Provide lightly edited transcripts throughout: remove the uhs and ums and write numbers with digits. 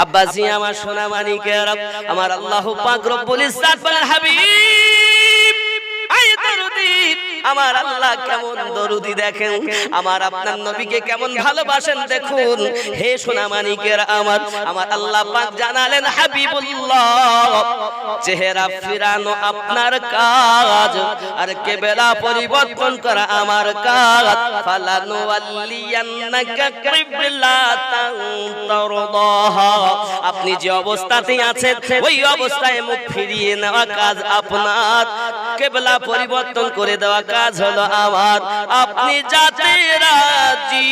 আব্বাজি আমার সোনা মানিকেরা, আমার আল্লাহ পাক রব্বুল ইজ্জত বলেন হাবিব আয় দরুদি, আমার আল্লাহ কেমন দরুদি দেখেন, আমার আপনার নবীকে কেমন ভালোবাসেন দেখুন। হে সোনা মানিকেরা আমার, আমার আল্লাহ পাক জানালেন হাবিবুল্লাহ চেহারা ফিরানো আপনার কাজ, আর কিবলা পরিবর্তন করা আমার কাজ। ফালানুওয়াল্লিয়ান্নাকা কিবলাতান তারদাহা, আপনি যে অবস্থাতে আছেন ওই অবস্থায় মুখ ফিরিয়ে নেওয়া কাজ আপনার, কিবলা পরিবর্তন করে দেওয়া কাজ হলো আমার। আপনি যাতে রাজি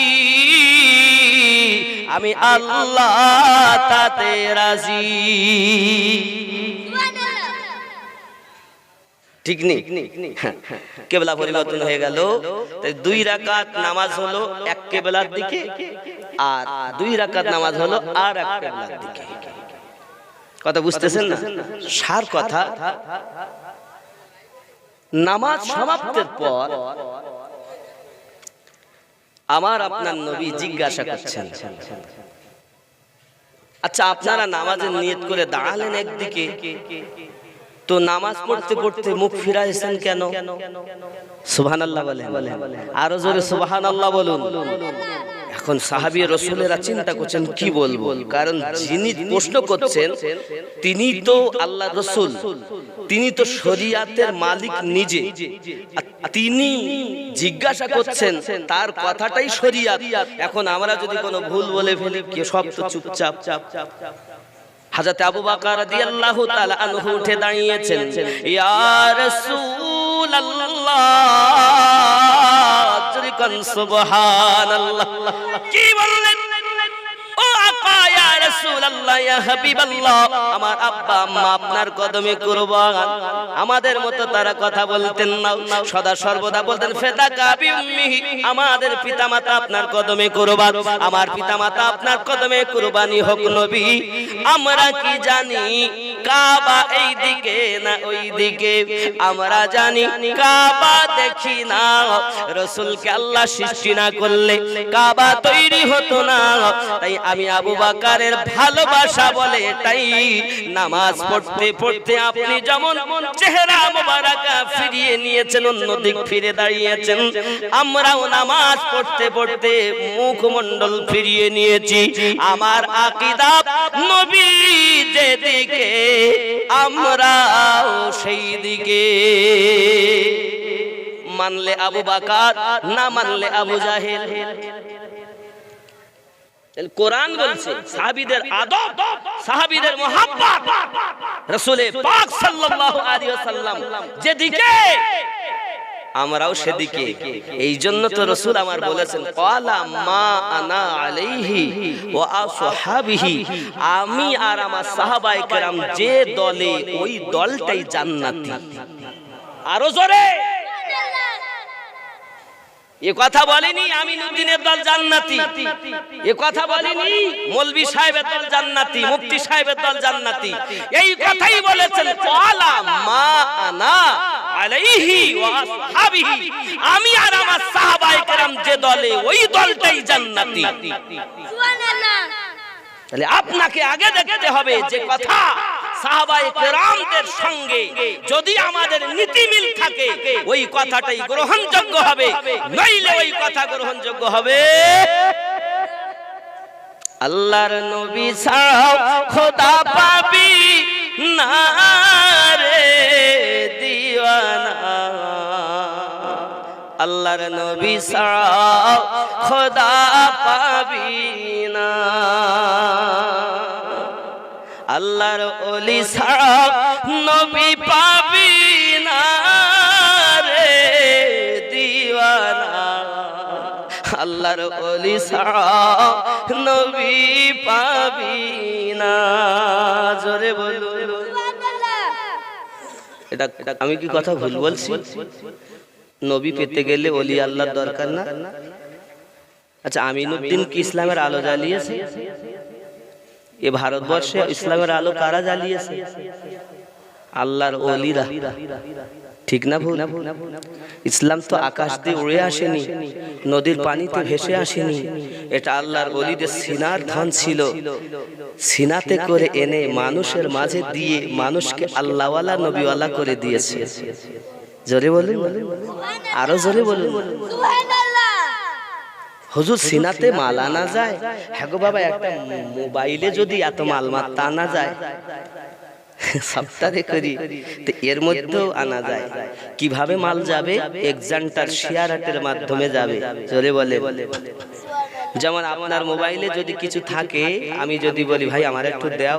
আমি আল্লাহ তাতে রাজি। ঠিক নেই? কিবলা পরিবর্তন হয়ে গেল, তাই 2 রাকাত নামাজ হলো এক কিবলার দিকে, আর 2 রাকাত নামাজ হলো আর এক কিবলার দিকে। কথা বুঝতেছেন না? সার কথা, নামাজ সমাপ্তির পর আমার আপনার নবী জিজ্ঞাসা করছেন, আচ্ছা আপনারা নামাজের নিয়ত করে দাঁড়ালেন একদিকে, তো নামাজ পড়তে পড়তে মুখ ফিরাইছেন কেন? সুবহানাল্লাহ বলেন, আরো জোরে সুবহানাল্লাহ বলুন। এখন সাহাবী রাসূলেরা চিন্তা করছেন কি বলবো, কারণ যিনি প্রশ্ন করছেন তিনি তো আল্লাহর রাসূল, তিনি তো শরীয়তের মালিক নিজে, তিনি জিজ্ঞাসা করছেন, তার কথাটাই শরীয়ত। এখন আমরা যদি কোনো ভুল বলে ফেলি, কে সব তো চুপচাপ। হযরত আবু বকর রাদিয়াল্লাহু তাআলা আনহু উঠে দাঁড়িয়েছেন, ইয়া রাসূলুল্লাহ, জরিকান সুবহানাল্লাহ। কি বললেন? ও আকা ইয়া রাসূলুল্লাহ, ইয়া হাবিবাল্লাহ, আমার আব্বা আম্মা আপনার কদমে কুরবান। আমাদের মতো তারা কথা বলতেন না, সদা সর্বদা বলতেন ফিদাকা বিউম্মিহি, আমাদের পিতামাতা আপনার কদমে কুরবান, আমার পিতামাতা আপনার কদমে কুরবানি হোক নবী। আমরা কি জানি কাবা এই দিকে না ওই দিকে, আমরা জানি কাবা দেখি না, রাসূলকে আল্লাহ সৃষ্টি না করলে কাবা তৈরি হতো না। তাই আমি আবু বকরের ভালোবাসা বলে এটাই, নামাজ পড়তে পড়তে আপনি যেমন চেহারা মোবারকা ফিরিয়ে নিয়েছেন, অন্যদিক ফিরে দাঁড়িয়েছেন, আমরাও নামাজ পড়তে পড়তে মুখমণ্ডল ফিরিয়ে নিয়েছি। আমার আকীদা নবী যেদিকে আমরাও সেই দিকে। মানলে আবু বকর, না মানলে আবু জাহেল। কোরআন বলছে সাহাবীদের আদব, সাহাবীদের মুহাব্বত, রাসূল পাক সাল্লাল্লাহু আলাইহি ওয়াসাল্লাম যেদিকে আমরাও সেদিকে। এই জন্য তো রাসূল আমার বলেছেন, ক্বালা মা আনা আলাইহি ওয়া আসহাবিহি, আমি আর আমার সাহাবায়ে কেরাম যে দলে, ওই দলটাই জান্নাতি। আরো জোরে এ কথা বলেনি আমিনুদ্দিনের দল জান্নাতি, এ কথা বলেনি মৌলভী সাহেবের দল জান্নাতি, মুফতি সাহেবের দল জান্নাতি। এই কথাই বলেছেন ক্বালা মা আনা আলাইহি ওয়া আসহাবিহি, আমি আর আমার সাহাবায়ে কেরাম যে দলে, ওই দলটাই জান্নাতি। সুবহানাল্লাহ। তাহলে আপনাকে আগে দেখতে হবে যে কথা সাহাবায়ে কেরামদের সঙ্গে যদি আমাদের নীতি মিল থাকে, ওই কথাটাই গ্রহণযোগ্য হবে, নইলে ওই কথা গ্রহণযোগ্য হবে। আল্লাহর নবী ছাড়াও খোদা পাবি না রে দিওয়ানা, আল্লাহর নবী ছাড়াও খোদা পাবি না, আল্লাহর ওলি ছাড়াও নবী পাবি না রে দিওয়ানা, আল্লাহর ওলি ছাড়াও নবী পাবি না। জোরে বলুন সুবহানাল্লাহ। এটা আমি কি কথা ভুল বলছি? নবী পেতে গেলে ওলি আল্লাহর দরকার না? আচ্ছা আমিনুদ্দিন কি ইসলামের আলো জ্বালিয়েছে? এ ভারতবর্ষে ইসলামের আলো কারা জ্বালিয়েছে? আল্লাহর ওলিরা। ঠিক না ভুল? ইসলাম তো আকাশ দিয়ে উড়ে আসেনি, নদীর পানিতে ভেসে আসেনি, এটা আল্লাহর ওলিদের সিনার ধন ছিল। সিনাতে করে এনে মানুষের মাঝে দিয়ে মানুষকে আল্লাহওয়ালা নবীওয়ালা করে দিয়েছে। জোরে বলুন, আরো জোরে বলুন। হুজুর সিনাতে মাল আনা যায়? হ্যাঁ গো বাবা, একটা মোবাইলে যদি এত মাল মাত্রা আনা যায় সপ্তাহে করি, তো এর মধ্যেও আনা যায়। কিভাবে মাল যাবে? এক্সান্টার শেয়ারের মাধ্যমে যাবে। জোরে বলে। যেমন আপনার মোবাইলে যদি কিছু থাকে, আমি যদি বলি ভাই আমার একটু দাও,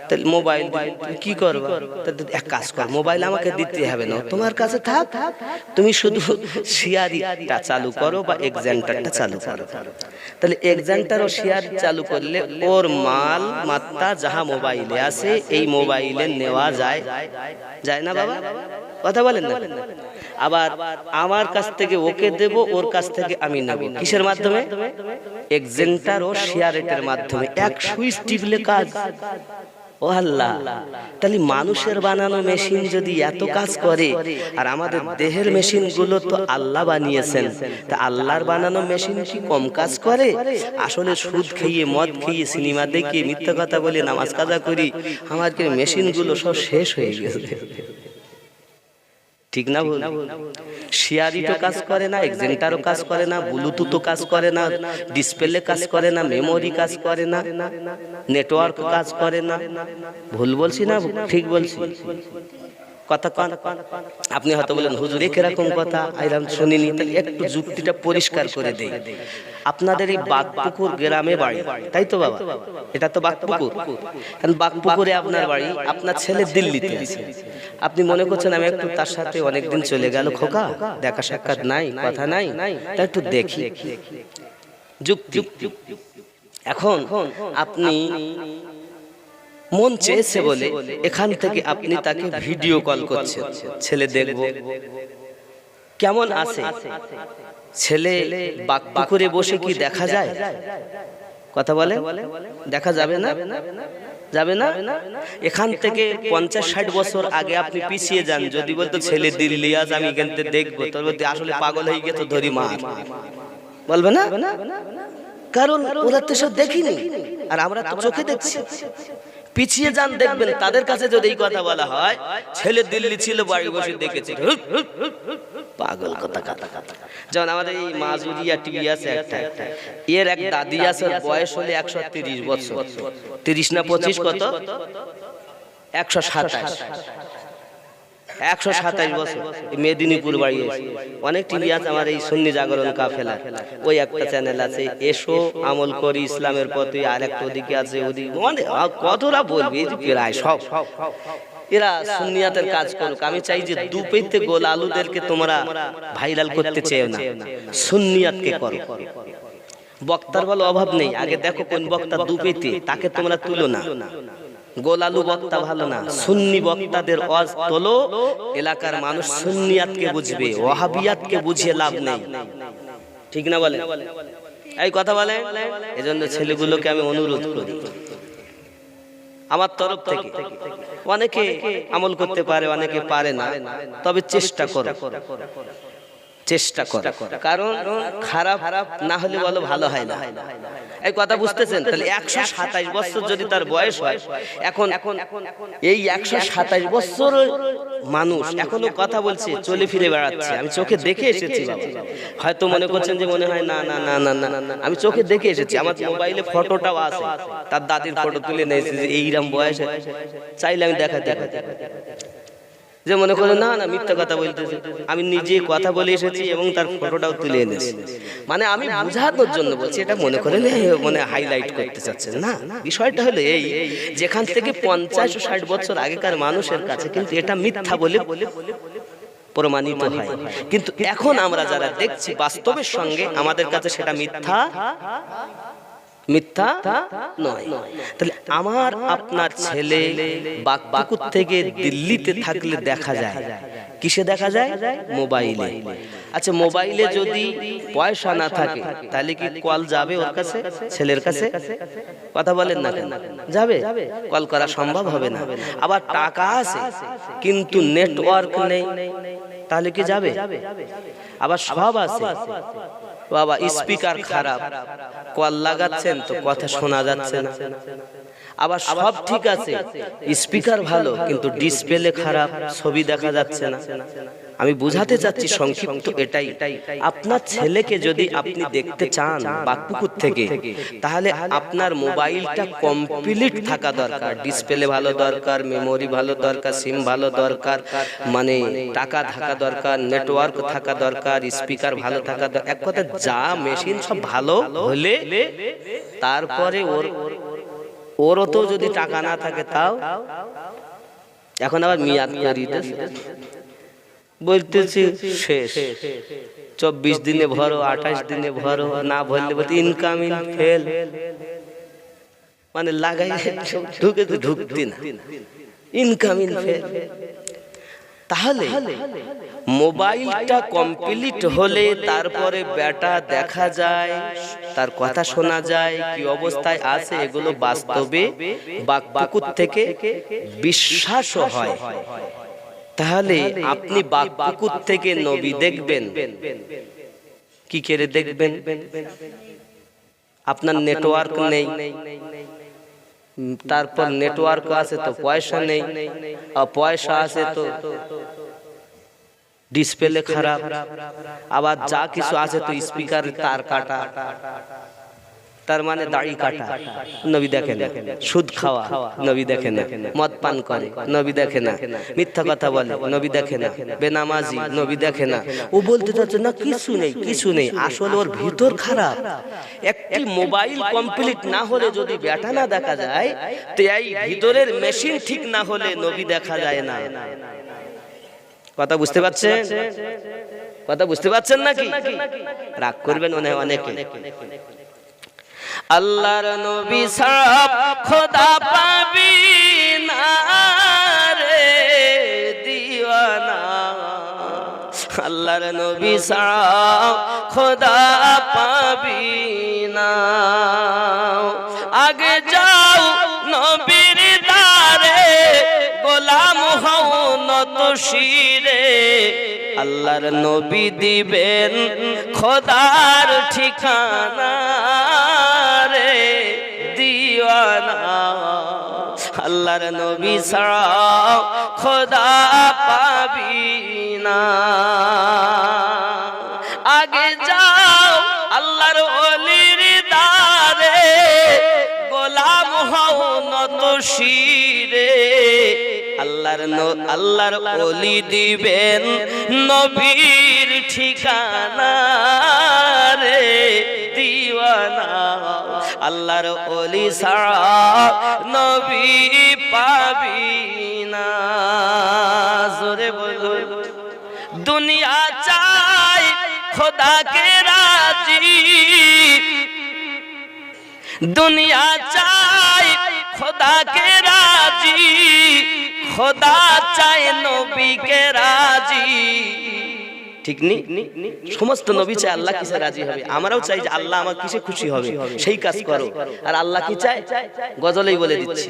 তাহলে মোবাইল কি করবো? এক কাজ কর, মোবাইল আমাকে দিতে হবে না, তোমার কাছে থাক, তুমি শুধু শেয়ারটা চালু করো বা এক্সান্টারটা চালু করো। তাহলে এক্সান্টার ও শেয়ার চালু করলে ওর মাল মাত্রা যাহা মোবাইলে আছে এই মোবাইলে নেওয়া যায়, যায় না বাবা? কথা বলেন না? আবার আমার কাছ থেকে ওকে দেব, ওর কাছ থেকে আমি নেব, কিসের মাধ্যমে? এক্সান্টার ও শেয়ারের মাধ্যমে। এক সুইচ টিপলে কাজ। ও আল্লাহ, তাহলে মানুষের বানানো মেশিন যদি এত কাজ করে, আর আমাদের দেহের মেশিন গুলো তো আল্লাহ বানিয়েছেন, তা আল্লাহর বানানো মেশিন কি কম কাজ করে? আসলে সুদ খেয়ে, মদ খেয়ে, সিনেমা দেখে, মিথ্যা কথা বলে নামাজ কাজা করি, আমাদের মেশিন গুলো সব শেষ হয়ে গেছে। ঠিক না ভুল? শেয়ারই তো কাজ করে না, এক্সান্টারও কাজ করে না, ব্লুটুথও কাজ করে না, ডিসপ্লে কাজ করে না, মেমোরি কাজ করে না, নেটওয়ার্ক কাজ করে না। ভুল বলছি না ঠিক বলছি? কথা কন। আপনি হয়তো বলেন হুজুর কিরকম কথা, আইরাম শুনিনি, তাহলে একটু যুক্তিটা পরিষ্কার করে দেই। আপনাদের এই বাগপুকুর গ্রামে বাড়ি, তাই তো বাবা? এটা তো বাগপুকুর। কারণ বাগপুকুরে আপনার বাড়ি, আপনার ছেলে দিল্লিতে আছে। আপনি মনে করছেন আমি একটু তার সাথে অনেকদিন চলে গেল, খোকা দেখা সাক্ষাৎ নাই, কথা নাই, তা একটু দেখি। যুক্তি। এখন আপনি মন চেয়েছে বলে এখান থেকে আপনি তাকে ভিডিও কল করছেন, ছেলে দেখবো কেমন আছে। ছেলে বাগপুকুরে বসে কি দেখা যায়? কথা বলে, দেখা যাবে না? যাবে না? এখান থেকে 50-60 বছর আগে আপনি পিছিয়ে যান, যদি বলতো ছেলে দিল্লি আজ আমি এখান থেকে দেখবো, তবে আসলে পাগল হয়ে গেছে, ধরি মার বলবে না? কারণ ওরা তো সব দেখিনি, আর আমরা তো চোখে দেখছি। পিছিয়ে যান, দেখবেন তাদের কাছে যদি এই কথা বলা হয় ছেলে দিল্লি ছিল, বাড়ি বসে দেখেছে, পাগল কথা। যেমন আমাদের এই মাজুরিয়া টিভি আছে একটা, এর এক দাদি আছে, বয়স হলে 130 বছর, 30 না 25 কত 127 বছর, মেদিনীপুর বাড়ি। অনেক টিভি আছে আমার এই সুন্নি জাগরণ কাফেলা, ওই একটা চ্যানেল আছে, এসো আমল করি ইসলামের পথে, আর একটা ওদিকে আছে, ওদিকে মানে কতটা বলবি, প্রায় সব এরা সুন্নিয়াতের কাজ করুক। আমি চাই যে দুপেতে গোল আলুদেরকে তোমরা ভাইরাল করতে চেও না, সুন্নিয়াতকে করো। বক্তার বলো অভাব নেই, আগে দেখো কোন বক্তা দুপেতে, তাকে তোমরা তুলো না। গোলালু বক্তা ভালো না, সুন্নি বক্তাদের ওয়াজ তোলো, এলাকার মানুষ সুন্নিয়াতকে বুঝবে, ওয়াহাবিয়াতকে বুঝিয়ে লাভ নেই। ঠিক না বলে? এই কথা বলে। এজন্য ছেলেগুলোকে আমি অনুরোধ করি আমার তরফ থেকে, অনেকে আমল করতে পারে, অনেকে পারে না, তবে চেষ্টা করো, চেষ্টা করো, কারণ খারাপ না হলে বলো ভালো হয় না। এই কথা বুঝতেছেন? তাহলে 127 বছর যদি তার বয়স হয়, এখন এই 127 বছর মানুষ এখনো কথা বলছে, চলে ফিরে বেড়াচ্ছে। আমি চোখে দেখে এসেছি বাবা। হয়তো মনে করছেন যে মনে হয় না না না না না না, আমি চোখে দেখে এসেছি। আমার মোবাইলে ফটোটাও আছে, তার দাদির ফটো তুলে নিয়েছে, যে এইরকম বয়সে চাইলে আমি দেখাতে পারি। যে মনে করে না না মিথ্যা কথা বলতেছে, আমি নিজে কথা বলে এসেছি এবং তার ফটোটাও তুলে এনেছি। মানে আমি বোঝানোর জন্য বলছি, এটা মনে করে মানে হাইলাইট করতে চাচ্ছেন না। বিষয়টা হলো এই, যেখান থেকে 50-60 বছর আগেকার মানুষের কাছে কিন্তু এটা মিথ্যা বলে প্রমাণিত হয়, কিন্তু এখন আমরা যারা দেখছি বাস্তবের সঙ্গে আমাদের কাছে সেটা মিথ্যা নয়। তাহলে আমার আপনার ছেলে বাগপুকুর থেকে দিল্লিতে থাকলে দেখা যায়, কিসে দেখা যায়? মোবাইলে। আচ্ছা, মোবাইলে যদি পয়সা না থাকে তাহলে কি কল যাবে ওর কাছে, ছেলের কাছে? কথা বলেন না কেন? যাবে? কল করা সম্ভব হবে না। আবার টাকা আছে কিন্তু নেটওয়ার্ক নেই, তাহলে কি যাবে? আবার সব আছে, বাবা স্পিকার খারাপ, কল লাগাচ্ছেন তো কথা শোনা যাচ্ছে না। আবার সব ঠিক আছে, স্পিকার ভালো কিন্তু ডিসপ্লে খারাপ, ছবি দেখা যাচ্ছে না। আমি বুঝাতে চাচ্ছি সংক্ষিপ্ত এটাই, আপনার ছেলেকে যদি আপনি দেখতে চান বাগপুকুর থেকে, তাহলে আপনার মোবাইলটা কমপ্লিট থাকা দরকার। ডিসপ্লে ভালো দরকার, মেমোরি ভালো দরকার, সিম ভালো দরকার, মানে টাকা থাকা দরকার, নেটওয়ার্ক থাকা দরকার, স্পিকার ভালো থাকা দরকার। এক কথা যা মেশিন সব ভালো হলে তারপরে ওরও তো যদি টাকা না থাকে তাও। এখন আবার মিয়াদ বলতেছি শেষ, 24 দিনে ভরো, 28 দিনে ভরো, না ভরলে বলতে ইনকামিং ফেল, মানে লাগাই ঢুকতে না, ইনকামিং ফেল। তাহলে মোবাইলটা কমপ্লিট হলে তারপরে বেটা দেখা যায়, তার কথা শোনা যায়, কি অবস্থায় আছে এগুলো বাস্তবে বাগপুকুর থেকে বিশ্বাসও হয়। তাহলে আপনি বাগপুকুর থেকে নবী দেখবেন, কি করে দেখবেন? আপনার নেটওয়ার্ক নেই, তারপর নেটওয়ার্ক আছে তো পয়সা নেই, আর পয়সা আছে তো ডিসপ্লে খারাপ, আবার যা কিছু আছে তো স্পিকার তার কাটা, তার মানে দাড়ি কাটা, নবী দেখে না। সুদ খাওয়া, নবী দেখে না। মদ পান করে, নবী দেখে না। মিথ্যা কথা বলে, নবী দেখে না। বেনামাজি, নবী দেখে না। ও বলতে চাচ্ছে না কিছু নেই, কিছু নেই, আসলে ওর ভিতর খারাপ। একটি মোবাইল কমপ্লিট না হলে যদি ব্যাটা না দেখা যায়, তো এই ভিতরের মেশিন ঠিক না হলে নবী দেখা যায় না। কথা বুঝতে পারছেন? কথা বুঝতে পারছেন নাকি? রাগ করবেন মনে হয় অনেকে। আল্লাহর নবী সব খোদা পাবি না রে দিওয়ানা, আল্লাহর নবী সব খোদা পাবি না। আগে যাও নবীর দারে, গোলাম হও নত শিরে, আল্লাহর নবী দিবেন খোদার ঠিকানা রে দিওয়ানা। আল্লাহর নবী ছাড়া খোদা পাবি না। আগে যাও আল্লাহর ওলির দারে, গোলাম হও নত শিরে, আল্লাহর ওলি দিবেন নবীর ঠিকানা রে দিওয়ানা। আল্লাহর ওলি ছাড়া নবী পাবি না। জোরে বলো। দুনিয়া চাই খোদাকে রাজি, দুনিয়া চাই খোদাকে রাজি, খোদা চায় নবীকে রাজি। ঠিক নি? সমস্ত নবী চায় আল্লাহ কিসে রাজি হবে, আমরাও চাই যে আল্লাহ আমার কিসে খুশি হবে সেই কাজ করো। আর আল্লাহ কি চায়? গজলেই বলে দিচ্ছি,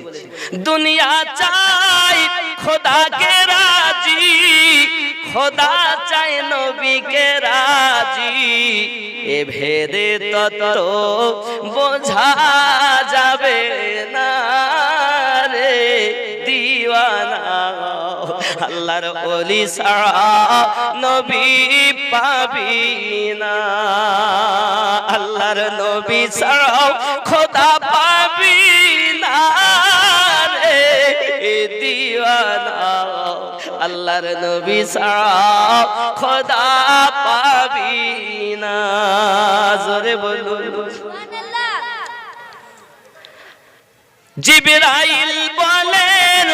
দুনিয়া চাই খোদাকে রাজি, খোদা চায় নবীকে রাজি। এ ভেদে তত্ত্ব বোঝা যাবে না রে দিওয়ানা। আল্লাহর ওলি ছাড়া নবী পাবি না, আল্লাহর নবী ছাড়াও খোদা পাবি না রে দিওয়ানা। আল্লাহর নবী ছাড়া খোদা পাবি না। জোরে বলুন। জিবরাইল বলেন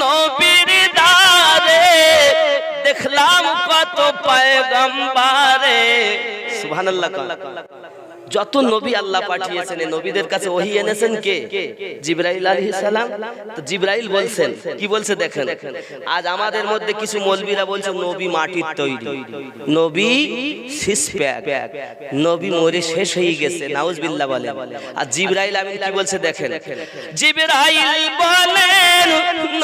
নবীর দারে, দেখলাম কত পয়গম্বরে। সুবহানাল্লাহ। যত নবী আল্লাহ পাঠিয়েছেন এই নবীদের কাছে ওহী এনেছেন কে? জিবরাইল আলাইহিস সালাম। তো জিবরাইল বলছেন, কি বলছে দেখেন, আজ আমাদের মধ্যে কিছু মৌলবীরা বলছে নবী মাটির তৈরি, নবী সিসপ্যাক, নবী মরে শেষ হয়ে গেছে, নাউজুবিল্লাহ বলে। আর জিবরাইল আমিন কি বলছে দেখেন, জিবরাইল বলেন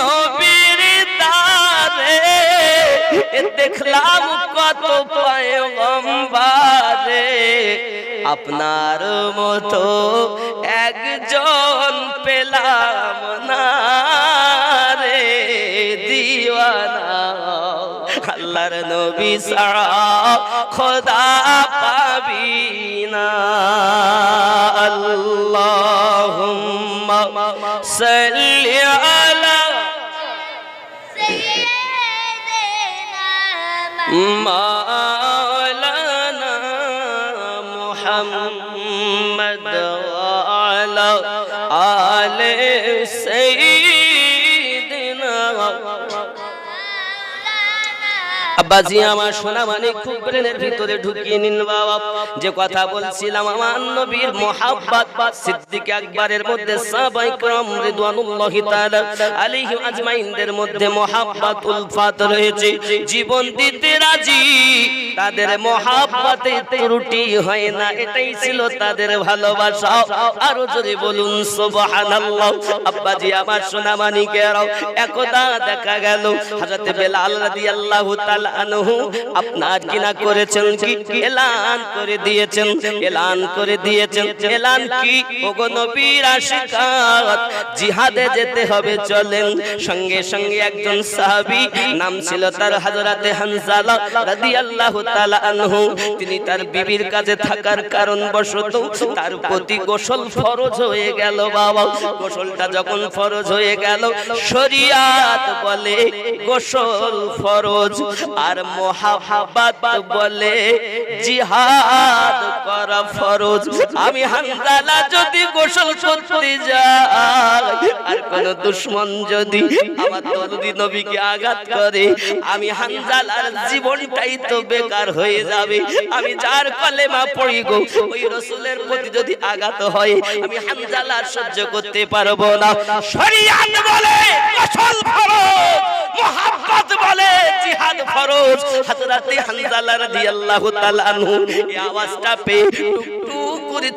নবীর দারে দেখলাম কত পয়গম্বরে, আপনার মতো একজন পেলাম না রে দিওয়ানা, আল্লাহর নবী ছাড়া খোদা পাবি না। আল্লাহুম্মা সাল্লি আলা মাওলানা মুহাম্মদ ওয়া আলা আলি সাইয়্যিদিনা। আব্বাজি আমার সোনা মানে খুব ব্রেনের ভিতরে ঢুকিয়ে নিন বাবা। যে কথা বলছিলাম আমার নবীর মুহাব্বত, সিদ্দিক আকবরের মধ্যে সাহাবায়ে কেরাম রিদওয়ানুল্লাহি তাআলা আলাইহিম আজমাইনদের মধ্যে মুহাব্বত উলফাত রয়েছে, জীবন দিতে রাজি, তাদের মুহাব্বতে ত্রুটি হয় না, এটাই ছিল তাদের ভালোবাসা। আরো জোরে বলুন সুবহানাল্লাহ। আব্বাজি আমার সোনা মানিকেরাও, একদা দেখা গেল হযরত বেলাল রাদিয়াল্লাহু তাআলা আনহু আপনার কিনা করেছেন কি, এলান করে দিয়েছেন, এলান করে দিয়েছেন। এলান কি? ওগো নবীর আশিকাত, জিহাদে যেতে হবে চলেন। সঙ্গে সঙ্গে একজন সাহাবী, নাম ছিল তার হযরতে হানজালা রাদিয়াল্লাহু তাআলা আনহু, তিনি তার বিবির কাছে থাকার কারণ বশত তার প্রতি গোসল ফরজ হয়ে গেল বাবা। গোসলটা যখন ফরজ হয়ে গেল, শরীয়ত বলে গোসল ফরজ, আর মুহাব্বত বলে জিহাদ করা ফরজ। আমি হানজালা যদি গোসল করতে যাই আর কোন দুশমন যদি আমার দরদি নবীকে আঘাত করে, আমি হানজালার জীবনটাই তো বেকার হয়ে যাবে। আমি যার কলেমা পড়ি গো, ওই রাসূলের প্রতি যদি আঘাত হয়, আমি হানজালা সহ্য করতে পারবো না। শরীয়ত বলে গোসল ফরজ, মুহাব্বত বলে জিহাদ ফরজ। হযরতে হানজালা রাদিয়াল্লাহু তাআলা আনহু এই আওয়াজটা পেয়ে টুক করে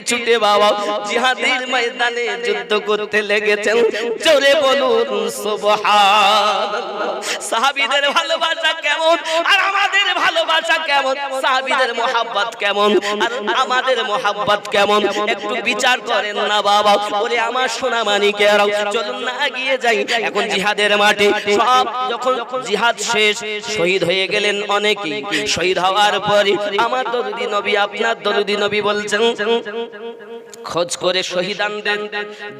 ছুটে বাবা জিহাদের ময়দানে যুদ্ধ করতে লেগেছেন। জোরে বলুন সুবহানাল্লাহ। সাহাবীদের ভালোবাসা কেমন আর আমাদের ভালোবাসা কেমন, সাহাবীদের মুহাব্বত কেমন আর আমাদের মুহাব্বত কেমন, একটু বিচার করেন না বাবা। ওরে আমার সোনা মানিকেরাও, চলুন না এগিয়ে যাই। এখন জিহাদের মাঠে সব যখন জিহাদ শেষ, শহীদ হয়ে গেলেন অনেকেই। শহীদ হওয়ার পরে আমার দরদি নবী, আপনার দরদি নবী বলছেন, খোঁজ করে শহীদানদের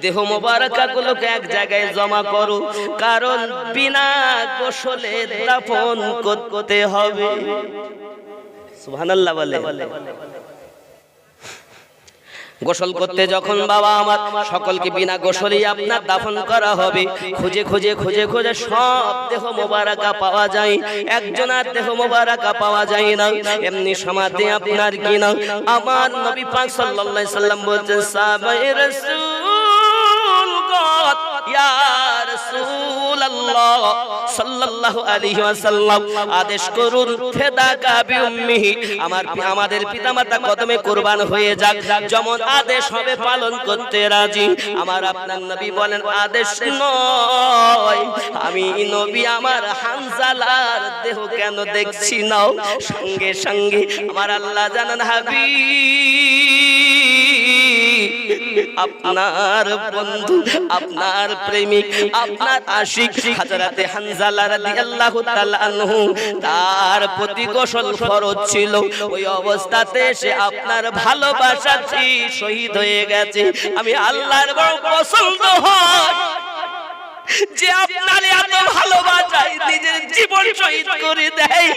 দেহ মোবারকাগুলোকে এক জায়গায় জমা করো, কারণ বিনা গোসলে দাফন করতে হবে। সুবহানাল্লাহ বলে। গোসল করতে যখন বাবা আমার সকলকে বিনা গোসলেই আপনার দাফন করা হবে, খুঁজে খুঁজে খুঁজে খুঁজে সব দেহ মোবারকা পাওয়া যায়, একজনের দেহ মোবারকা পাওয়া যায় না। এমনি সমাধি আপনার কিনা আমার নবী পাক সাল্লাল্লাহু আলাইহি সাল্লাম বলছেন, সাহাবায়ে রাসূল গত ইয়া রাসূলুল্লাহ সাল্লাল্লাহু আলাইহি ওয়াসাল্লাম আদেশ করুন, ফিদাকা বিউম্মিহি, আমাদের পিতামাতা কদমে কুরবান হয়ে যাক, যেমন আদেশ হবে পালন করতে রাজি। আমার আপনার নবী বলেন, আদেশ নয়, আমি নবী আমার হানজালার দেহ কেন দেখছি না? সঙ্গে সঙ্গে আমার আল্লাহ জানান, হাবিব, আপনার বন্ধু, আপনার প্রেমিক, আপনার আশিক হযরতে হানজালা রাদিয়াল্লাহু তাআলা আনহু, তার প্রতি গোসল ফরজ ছিল। ওই অবস্থাতে সে আপনার ভালোবাসাতে শহীদ হয়ে গেছে। আমি আল্লাহর বড় পছন্দ হয় যে আপনার এত ভালোবাসায় নিজের জীবন শহীদ করে দেয়।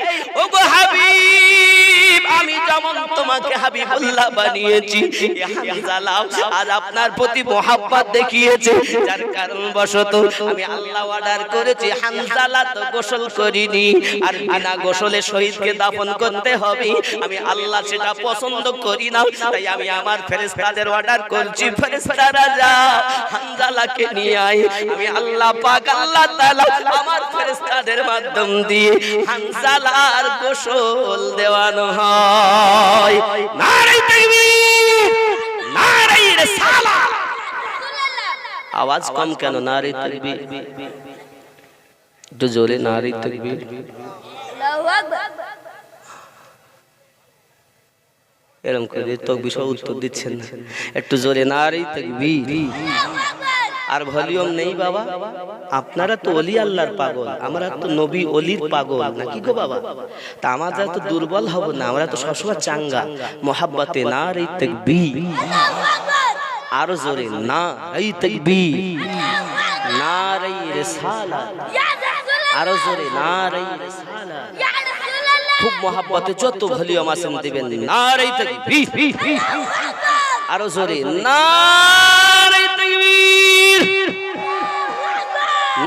ওগো হাবিব, আমি যেমন তোমাকে হাবিবুল্লাহ বানিয়েছি, হানজালা আর আপনার প্রতি মোহাব্বত দেখিয়েছে, যার কারণবশত আমি আল্লাহ অর্ডার করেছি হানজালা তো গোসল করিনি, আর বিনা গোসলে শহীদকে দাফন করতে হবে। আমি আল্লাহ সেটা পছন্দ করি না, তাই আমি আমার ফেরেশতাদের অর্ডার করছি, ফেরেশতারা যাও হানজালাকে নিয়ে আয়। আমি আল্লাহ পাক আল্লাহ তাআলা আমার ফেরেশতাদের মাধ্যম দিয়ে হানজালার গোসল দেওয়ানো হয়। নারে তাকবীর, নারে রিসালাত। আওয়াজ কম কেন? নারে তাকবীর, একটু জোরে নারে তাকবীর। আল্লাহু আকবার। এরকম করে তো বিষয় উত্তর দিচ্ছেন না, একটু জোরে নারে তাকবীর। আর ভলিউম নেই বাবা, আপনারা তো ওলি আল্লাহর পাগল, আমরা তো নবী ওলির পাগল নাকি গো বাবা? তা আমরা তো দুর্বল হব না, আমরা তো সবসময় চাঙ্গা। মোহাব্বতে নারে তাকবীর, আরো জোরে নারে তাকবীর, নারে রিসালাত, আরো জোরে নারে রিসালাত। খুব মোহাব্বতে যত ভলিউম আছেন দিবেন, নারে তাকবীর, আরো জোরে নারে তাকবীর,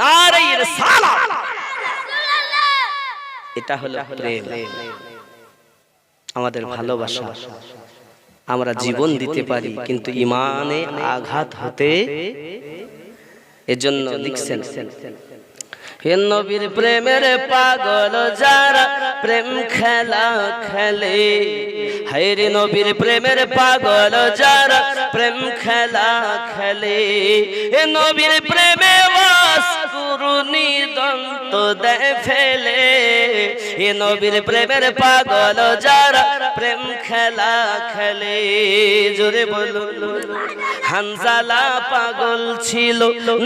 নারে রিসালাত। এটা হলো প্রেম, আমাদের ভালোবাসা। আমরা জীবন দিতে পারি কিন্তু ঈমানে আঘাত হতে, এজন্য লিখছেন হে নবীর প্রেমের পাগল যারা প্রেম খেলা খেলে, হে রে নবীর প্রেমের পাগল যারা প্রেম খেলা খেলে, হে নবীর প্রেমে ওয়াসকুরুনি দন্ত দেয় ফেলে, হে নবীর প্রেমের পাগল যারা প্রেম খেলা খেলে। জোরে বলুন। হানজালা পাগল ছিল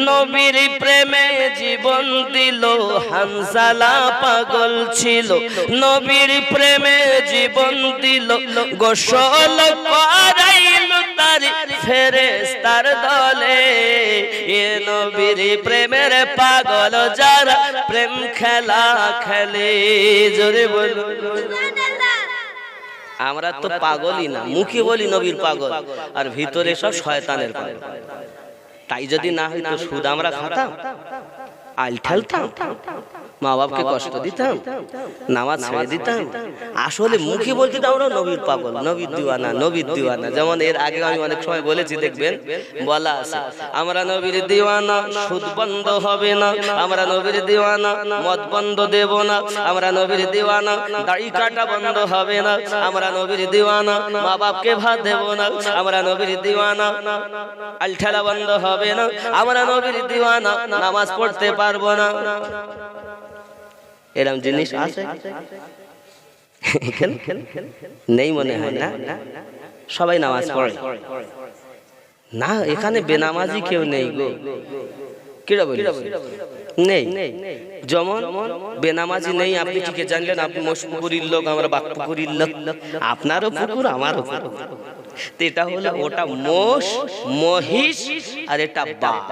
নবীর প্রেমে জীবন দিল, হানজালা পাগল ছিল নবীর প্রেমে জীবন দিল, গোসল করাইল তার ফেরেশতার দলে, এ নবীর প্রেমের পাগল যারা প্রেম খেলা খেলে। জোরে বলুন। আমরা তো পাগলই না, মুখে বলি নবীর পাগল আর ভিতরে সব শয়তানের পাগল। তাই যদি না হইতো সুদ আমরা খাতাম, আইল ঠেলতাম, মা বাপকে কষ্ট দিতাম, নামাজ ছেড়ে দিতাম। আসলে মুখে বলতে আমরা নবীর পাগল, নবীর দিওয়ানা, নবীর দিওয়ানা। যেমন এর আগে আমি অনেক সময় বলেছি, দেখবেন বলা আছে আমরা নবীর দিওয়ানা, সুদ বন্ধ হবে না, আমরা নবীর দিওয়ানা, মদ বন্ধ দেব না, আমরা নবীর দিওয়ানা, দাড়ি কাটা বন্ধ হবে না, আমরা নবীর দিওয়ানা, মা বাপকে ভাত দেব না, আমরা নবীর দিওয়ানা, আইল ঠেলা বন্ধ হবে না, আমরা নবীর দিওয়ানা, নামাজ পড়তে পারবো না। এরকম জিনিস আছে নেই মনে হয় না? সবাই নামাজ পড়ে না, এখানে বেনামাজি কেউ নেই গো। কিরা বলি নেই, যেমন বেনামাজি নেই। আপনি কি কে জানলেন? আপনি মশপুকুরির লোক, আমরা বাকপুকুরির লোক। আপনারও পুকুর আমারও পুকুর। এটা হলো, ওটা মোষ মহিষ আর এটা বাঘ।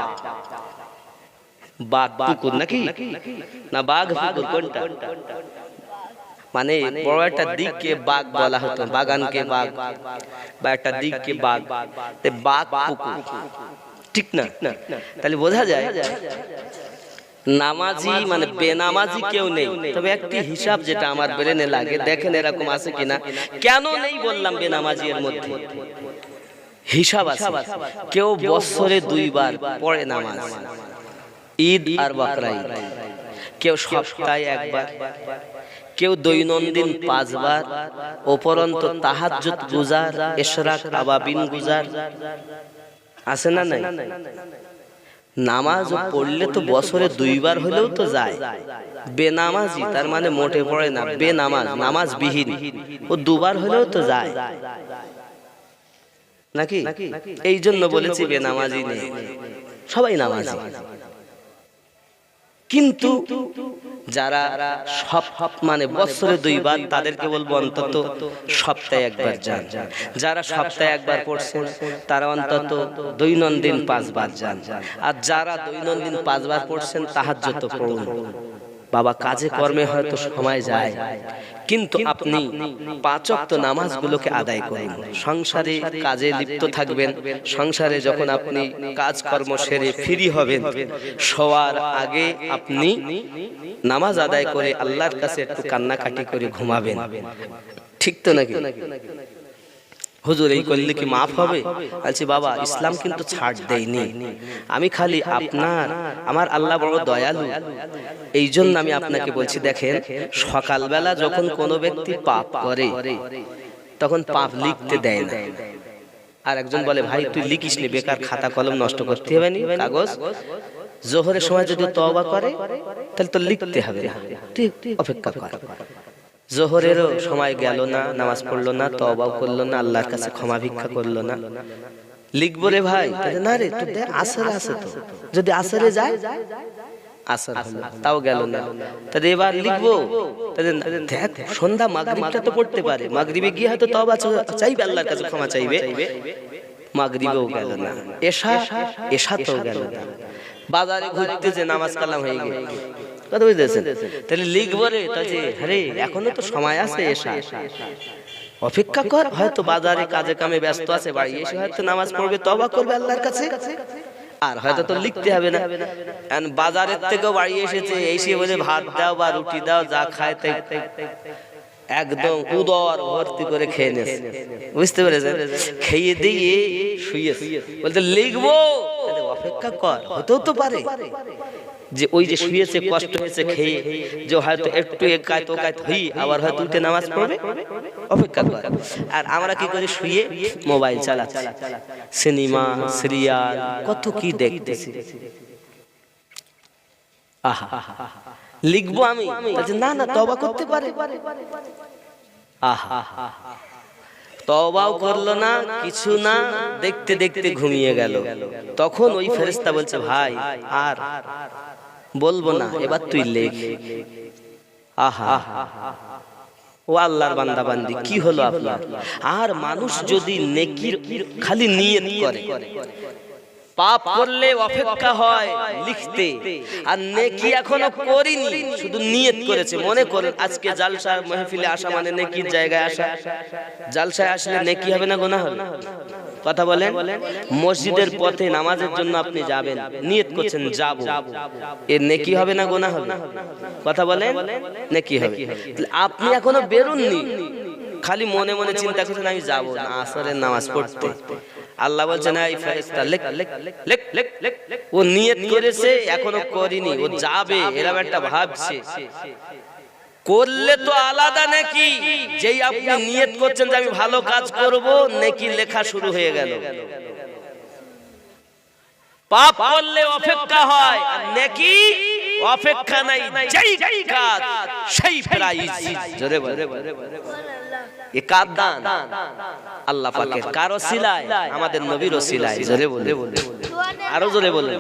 বাঘ পুকুর নাকি না বাঘ পুকুর কোনটা? মানে বড় একটা দিককে বাঘ বলা হতো, বাগানকে বাঘ বা একটা দিককে বাঘ, বাঘ পুকুর, ঠিক না? তাহলে বোঝা যায় নামাজি মানে বেনামাজি কেউ নেই। তবে একটি হিসাব যেটা আমার ব্রেনে লাগে, দেখেন এরকম আছে কিনা। কেন নেই বললাম বেনামাজি এর মধ্যে? হিসাব আছে। কেউ বছরে 2 বার পড়ে নামাজ, ঈদ আর বকরা ঈদ। কেউ সপ্তাহে 1 বার, কেউ দৈনন্দিন 5 বার, উপরন্ত তাহাজ্জুদ গুজার, ইশরাক আবাবিন গুজার আছে না নাই? নামাজ পড়লে তো বছরে 2 বার হলেও তো যায়। বেনামাজি তার মানে মোটে পড়ে না, বেনামাজ, নামাজ বিহীন, ও 2 বার হলেও তো যায় নাকি? এই জন্য বলেছি বেনামাজি নেই, সবাই নামাজি। কিন্তু যারা সব মানে বছরে 2 বার, তাদেরকে বলবো অন্তত সপ্তাহে 1 বার যান। যারা সপ্তাহে 1 বার পড়ছেন তারা অন্তত দৈনন্দিন 5 বার যান। আর যারা দৈনন্দিন 5 বার পড়ছেন তাহাজ্জুদ পড়ুন। বাবা কাজে কর্মে হয়তো সময় যায়, কিন্তু আপনি 5 ওয়াক্ত নামাজগুলোকে আদায় করুন। সংসারে কাজে লিপ্ত থাকবেন, সংসারে যখন আপনি কাজকর্ম সেরে ফ্রি হবেন, শোয়ার আগে আপনি নামাজ আদায় করে আল্লাহর কাছে একটু কান্নাকাটি করে ঘুমাবেন। ঠিক তো নাকি? হুজুর এই করলে কি মাফ হবে? বলছি বাবা ইসলাম কিন্তু ছাড় দেয়নি, আমি খালি আমার আল্লাহ বড় দয়ালু, এই জন্য আমি আপনাকে বলছি দেখেন সকালবেলা যখন কোনো ব্যক্তি পাপ করে তখন পাপ লিখতে দেয় না। আর একজন বলে ভাই তুই লিখিস নি, বেকার খাতা কলম নষ্ট করতে হবে না, কাগজ। জোহরের সময় যদি তওবা করে তাহলে তো লিখতে হবে না, ঠিক অপেক্ষা কর। জোহরেরও সময় গেল না, নামাজ পড়লো না, তওবাও করলো না, আল্লাহর কাছে ক্ষমা ভিক্ষা করলো না, লিখবো রে ভাই? না রে তুই দেখ আসরে আছে তো, যদি আসরে যায় আসর হলো তাও গেল না, তাহলে এবার লিখবো। দেখ সন্ধ্যা মাগরিবটা তো পড়তে পারে, মাগরিবে গিয়ে হয়তো তওবা চাইবে, আল্লাহর কাছে ক্ষমা চাইবে, মাগরিবেও গেল না, এশা তো গেল না, বাজারে ঘুরতে যে নামাজ কালাম হয়ে গেল, কথা বুঝতেছেন? তাহলে লিখবো রে, তাহলে আরে এখনো তো সময় আছে, এশা অপেক্ষা কর, হয়তো বাজারে কাজে কামে ব্যস্ত আছে, বাড়ি এসে হয়তো নামাজ পড়বে, তওবা করবে আল্লাহর কাছে, আর হয়তো তো লিখতে হবে না। বাজারের থেকেও বাড়ি এসেছে, এসে বলে ভাত দাও বা রুটি দাও, যা খায় তাই একদম উদর ভর্তি করে খেয়ে নেছে, বুঝতে পেরেছেন? খেয়ে দিয়ে শুয়ে বলতে লিখবো, অপেক্ষা কর, হতেও তো পারে যে ওই যে শুয়েছে কষ্ট হয়েছে খেয়ে, যে হয়তো একটু একায় তোকায় হই, আবার হয়তো উঠে নামাজ পড়বে, অপেক্ষা কর। আর আমরা কি করি? শুয়ে মোবাইল চালাচ্ছি, সিনেমা সিরিয়াল কত কি দেখতেছি। আহা লিখবো আমি? না না, তওবা করতে পারে। আহা তওবাও করলো না, কিছু না, দেখতে দেখতে ঘুমিয়ে গেল। তখন ওই ফেরেশতা বলছে ভাই আর বলবো না, এবার তুই লেখ। আহা ও আল্লাহর বান্দা বান্দি, কি হলো আপনার? আর মানুষ যদি নেকির খালি নিয়ত করে, পাপ করলে অপেক্ষা হয় লিখতে, আর নেকি এখনো করিনি, শুধু নিয়ত করেছে। মনে করেন আজকে জালসার মাহফিলে আসা মানে নেকির জায়গায় আসা, জালসায় আসলে নেকি হবে না গুনাহ হবে? কথা বলেন। মসজিদের পথে নামাজের জন্য আপনি যাবেন, নিয়ত করছেন যাব, এর নেকি হবে না গুনাহ হবে? কথা বলেন, নেকি হবে। আপনি এখনো বেরোননি, খালি মনে মনে চিন্তা করছেন আমি যাব না আসরের নামাজ পড়তে, আল্লাহ বলছেন এই ফেরেশতা লেখ লেখ লেখ লেখ লেখ, ও নিয়ত করেছে এখনো করিনি, ও যাবে এরকম একটা ভাবছে। করলে তো আলাদা নেকি, যেই আপনি নিয়ত করছেন যে আমি ভালো কাজ করব, নেকি লেখা শুরু হয়ে গেল। পাপ করলে অপেক্ষা হয়, আর নেকি অপেক্ষা নাই, যেই কাজ সেই প্রাইজ। জোরে বলে এ কার দান? আল্লাহ পাকের। কার ওসিলায়? আমাদের নবীর ওসিলায়। জোরে বলে, আরো জোরে বলে।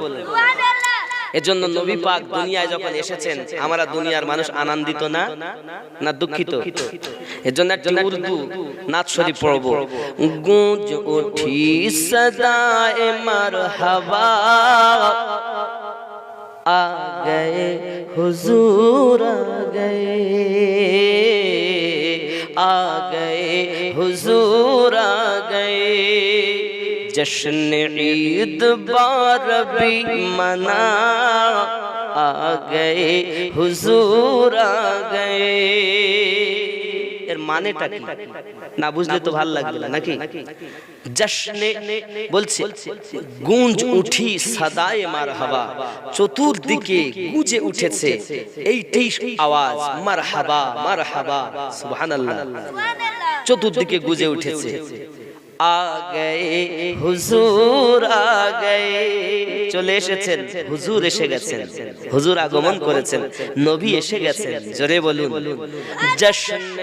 এজন্য নবী পাক দুনিয়ায় যখন এসেছেন, আমরা দুনিয়ার মানুষ আনন্দিত না, না দুঃখিত? এজন্য একটা উর্দু নাত শরীফ পড়ব। গুঞ্জ উঠি সদায়ে মারহাবা, आ गए हुजूर आ गए, आ गए हुजूर आ गए, जश्न ईद बार भी मना, आ गए हुजूर आ गए। এর মানেটা কি না বুঝলে তো ভালো লাগবে না নাকি? জশ্নে বলছে গুঞ্জ উঠি সাদায়ে মারহাবা, চতুর্দিকে গুঁজে উঠেছে এইটাই আওয়াজ, মারহাবা মারহাবা সুবহানাল্লাহ, চতুর্দিকে গুঁজে উঠেছে। आ गए হুজুর आ गए, চলে এসেছেন, হুজুর এসে গেছেন, হুজুর আগমন করেছেন, নবী এসে গেছেন। জোরে বলুন জশ্ন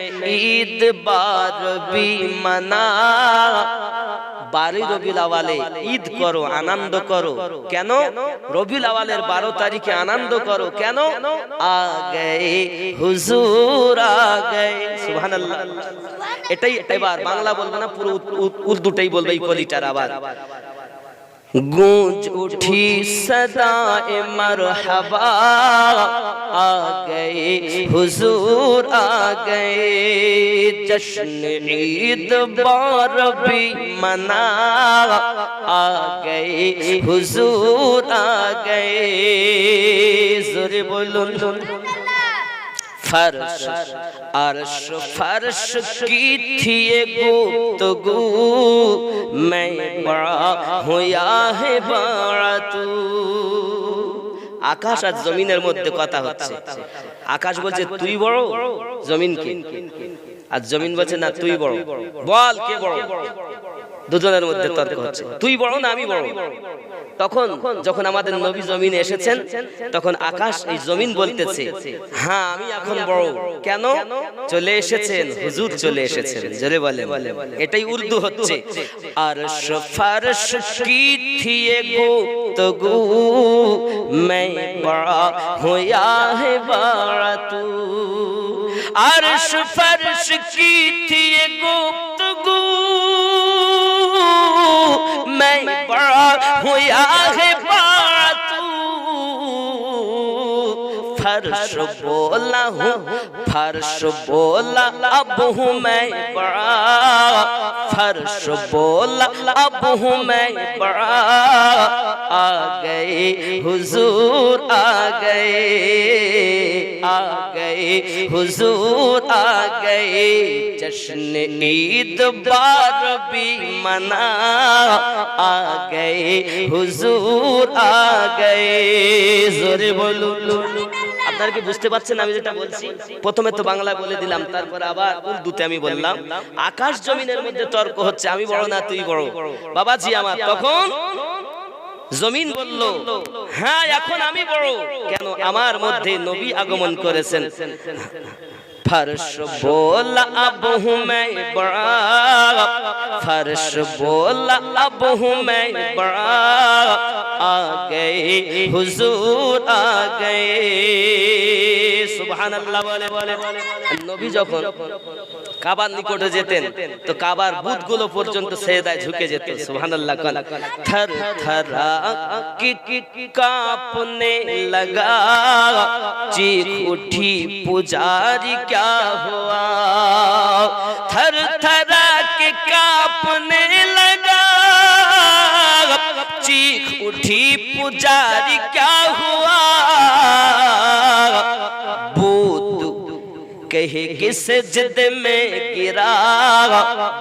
ঈদ বার বি মানা, 12 রবিউল আওয়ালে ঈদ করো, আনন্দ করো। কেন? রবিউল আওয়ালের 12 তারিখে আনন্দ করো। কেন? আ গয়ে হুজুর আ গয়ে, সুবহানাল্লাহ। এটাই এবার বাংলা বলবো না, পুরো উর্দুটাই বলবে এই কলিটার। আবার गूंज उठी सदाए मरहबा, आ गए हुजूर आ गए, जश्न ईद बारबी मना, आ गए हुजूर आ गए। जोरे बोलूं फर्श अर्श फर्श की थी ये गुफ्तगू, मैं बड़ा हूँ या है बड़ा तू। আকাশ আর জমিনের মধ্যে কথা হচ্ছে। আকাশ বলছে তুই বড়, জমিনকে, আর জমিন বলছে না তুই বড়, বল কে বড়। দুজনের মধ্যে তর্ক হচ্ছে, তুই বড় না আমি বড়। তখন যখন আমাদের নবী জমিনে এসেছেন, তখন আকাশ এই জমিন বলতেছে হ্যাঁ আমি এখন বড়। কেন? চলে এসেছেন হুজুর, চলে এসেছেন। জোরে বলেন, এটাই উর্দু হচ্ছে। আরশ ফরশ কি থি ये गुफ्तगू, मैं बड़ा हूँ या है बड़ा तू। अर्श फर्श की थी ये गुफ्तगू, मैं बड़ा हूँ या है बड़ा तू। फर्श बोला हूँ, फर्श बोला अब हूँ मैं बड़ा, फर्श बोला अब हूँ मैं बड़ा, आ गए हुजूर आ गए, आ गए हुजूर आ गए, जश्न ईद बारबी मना, आ गए हुजूर आ गए। जोरे बोलो। আপনারা কি বুঝতে পারছেন আমি যেটা বলছি? প্রথমে তো বাংলায় বলে দিলাম, তারপর আবার উর্দুতে আমি বললাম। আকাশ জমিনের মধ্যে তর্ক হচ্ছে, আমি বড় না তুই বড়। বাবাজি আমার, তখন জমিন বলল হ্যাঁ এখন আমি বড়। কেন? আমার মধ্যে নবী আগমন করেছেন। फर्श बोला अब हूँ मैं बड़ा, फर्श बोला अब हूँ मैं बड़ा, आ गए हुजूर आ गए। सुबहानाल्लाह बोले बोले। नबी যখন কাবার নিকটে যেতেন তো কাবার বুতগুলো পর্যন্ত সেজদায় ঝুঁকে যেত। সুবহানাল্লাহ। থর থরা কি কাঁপনে লাগা, चीख उठी पुजारी क्या हुआ, थर थरा के कांपने लगा, चीख उठी पुजारी क्या हुआ, बूत कह के सजदे में गिरा,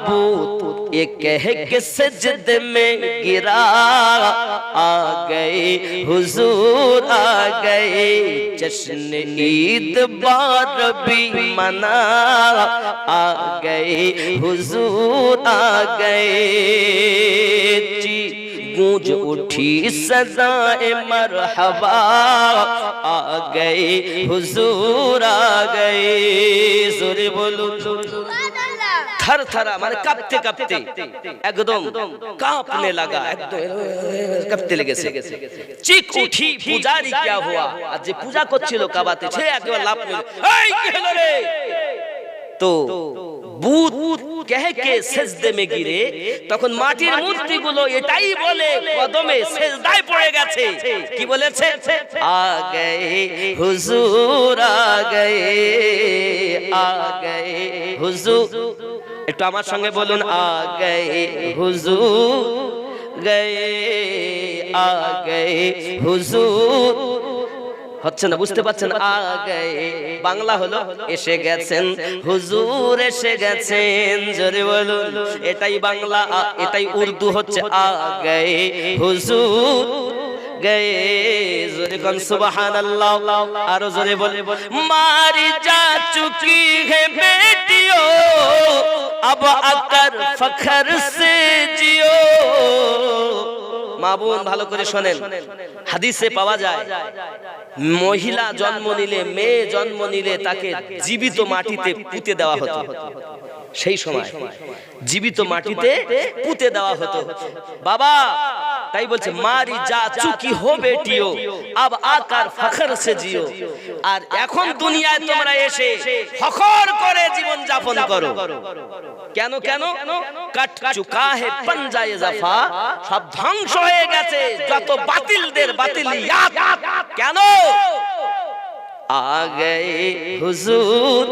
बूत ये कह के सजदे में गिरा, आ गए हुजूर आ गए, जश्न ईद बारबी मना, आ गए हुजूर आ गए। गूंज उठी सदाए मरहबा, आ गए हुजूर आ गए। जोरे बोलो। थर थरा মানে কাঁপতে কাঁপতে একদম কাঁপনে লাগা, একদম কাঁপতে লেগেছে। চিক উঠি পূজারি क्या हुआ, আর যে পূজা করছিল কাবাতে সে একবার লাফ মেরে এই কি হলো রে। তো বুত কহে কে সেজদে মে গিরে, তখন মাটির মূর্তিগুলো এটাই বলে কদমে সেজদায় পড়ে গেছে। কি বলেছে? আ গয়ে হুজুর আ গয়ে, আ গয়ে হুজুর। একটু আমার সঙ্গে বলুন, আ গয়ে হুজুর গয়ে, আ গয়ে হুজুর। হচ্ছে না, বুঝতে পারছেন? আ গয়ে বাংলা হলো এসে গেছেন হুজুর, এসে গেছেন। জোরে বলুন। এটাই বাংলা, এটাই উর্দু হচ্ছে আ গয়ে হুজুর গয়ে। জোরে কোন সুবহানাল্লাহ। আরো জোরে বলে। মারি যা চুকি হে বেটিও, अब আকার ফখর সে জিও। মা বোন ভালো করে শোনেন, হাদিসে পাওয়া যায় মহিলা জন্ম নিলে, মেয়ে জন্ম নিলে তাকে জীবিত মাটিতে পুঁতে দেওয়া হতো। সেই সময় জীবিত মাটিতে পুঁতে দেওয়া হতো। বাবা তাই বলছে মারি যা চুকি हो बेटियों अब आकर फखर से जियो। আর এখন দুনিয়ায় তোমরা এসে ফখর করে জীবন যাপন করো। কেন কেন? কাট চুকা হে पंजाए जफा, সব ধ্বংস হয়ে গেছে যত বাতিলদের বাতিলিয়াত। কেন? आ गए हुजूर,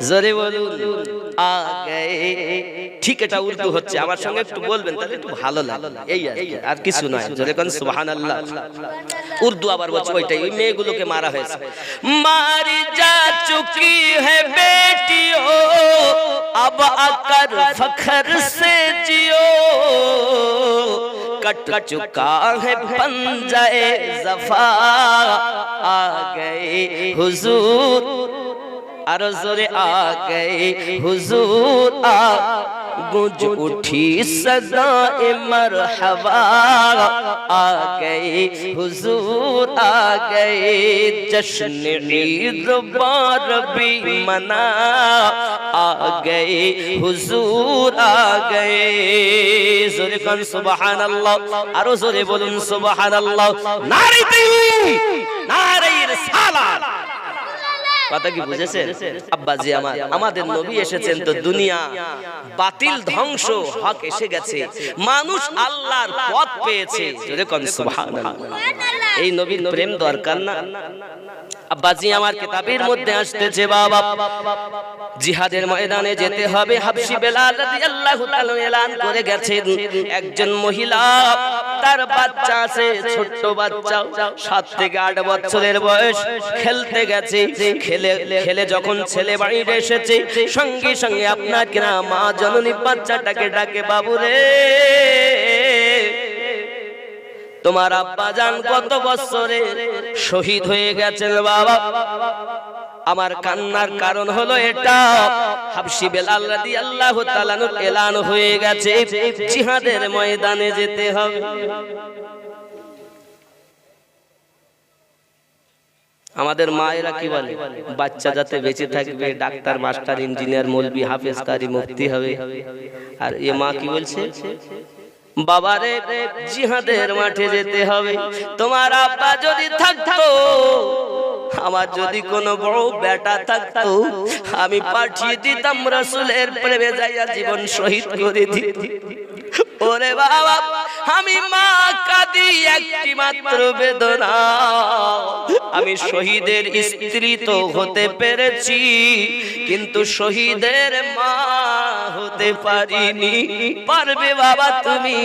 জোরে বলুন आ गए। ঠিক এটা উর্দু হচ্ছে, আমার সঙ্গে একটু বলবেন তাহলে একটু ভালো লাগবে, এই আর কিছু নয়। জোরে কোন সুবহানাল্লাহ। উর্দু আবার বলছে ওইটাই, ওই মেয়েগুলোকে মারা হয়েছে। মারি যা চুকি है बेटियों अब आकर फखर से जियो, कट चुका है पंजाए जफा, आ गए हुजूर, और जोरे आ गए हुजूर, आ गूंज उठी सदाए मरहबा, आ गए हुजूर, आ गए जश्न ईद बारबी मना, आ गए हुजूर, आ गए। जोरे कौन सुबहान अल्लाह, और जोरे बोलूं सुबहान अल्लाह। नारे तकबीर, नारे रिसालात। কথা কি বুঝেছেন আব্বাজি? আমাদের নবী এসেছেন তো দুনিয়া বাতিল ধ্বংস, হক এসে গেছে, মানুষ আল্লাহর পথ পেয়েছে। জোরে কোন সুবহানাল্লাহ। এই নবীর প্রেম দরকার না আব্বাজি? আমার কিতাবের মধ্যে আসতেছে বাবা জিহাদের ময়দানে যেতে হবে। হাবশী বেলাল রাদিয়াল্লাহু তাআলা এলান করে গেছেন। একজন মহিলা, তার বাচ্চা আছে, ছোট্ট বাচ্চা 7 থেকে 8 বছরের বয়স, খেলতে গেছে। খেলে যখন ছেলে বাড়িতে এসেছে, সঙ্গে সঙ্গে আপনার কিনা মা জননী বাচ্চাটাকে ডাকে, বাবুরে তোমার আব্বা জান কত বছরে শহীদ হয়ে গেছেন বাবা। আমার কান্নার কারণ হলো এটা, হাবশী বেলাল রাদিয়াল্লাহু তাআলা এলান হয়ে গেছে জিহাদের ময়দানে যেতে হবে। আমাদের মায়েরা কি বলে, বাচ্চা যাতে বেঁচে থাকবে, ডাক্তার, মাস্টার, ইঞ্জিনিয়ার, মৌলবি, হাফেজ, কারি, মুফতি হবে। আর এ মা কি বলছে, বাবারে জিহাদের মাঠে যেতে হবে। তোমার আব্বা যদি থাকতো, আমার যদি কোনো বড় বেটা থাকতো, আমি পাঠিয়ে দিতাম রাসূলের প্রেমে যাইয়া জীবন শহীদ করে দিতি। ওরে বাবা, আমি মা কাঁদি একটি মাত্র বেদনা, আমি শহীদের স্ত্রী তো হতে পেরেছি, কিন্তু শহীদের মা হতে পারিনি। পারবে বাবা তুমি?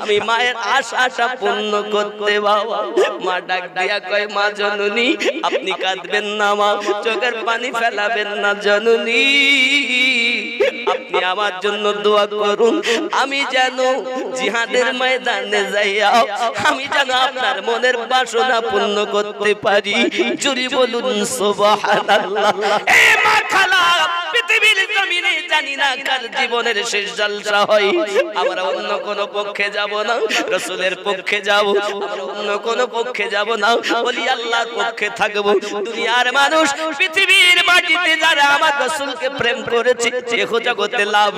আমি মায়ের আশাটা পূর্ণ করতে। বাবা মা ডাক দিয়া কয়, মা জননী আপনি কাঁদবেন না মা, চোখের পানি ফেলাবেন না জননী, আপনি আমার জন্য দোয়া করুন, আমি যেন জিহাদের ময়দানে যাইয়া আমি যেন আপনার মনের বাসনা পূর্ণ করতে পারি। জোরে বলুন সুবহানাল্লাহ। এ মা খালা, পৃথিবীর জমিনে জানি না কার জীবনের শেষ জলসা হয়। আমরা অন্য কোন পক্ষে যাব না, রাসূলের পক্ষে যাব, আমরা অন্য কোন পক্ষে যাব না, বলি আল্লাহর পক্ষে থাকব। দুনিয়ার মানুষ পৃথিবীর মাটিতে যারা আমার রাসূলকে প্রেম করেছে, ইহ জগতে লাভ,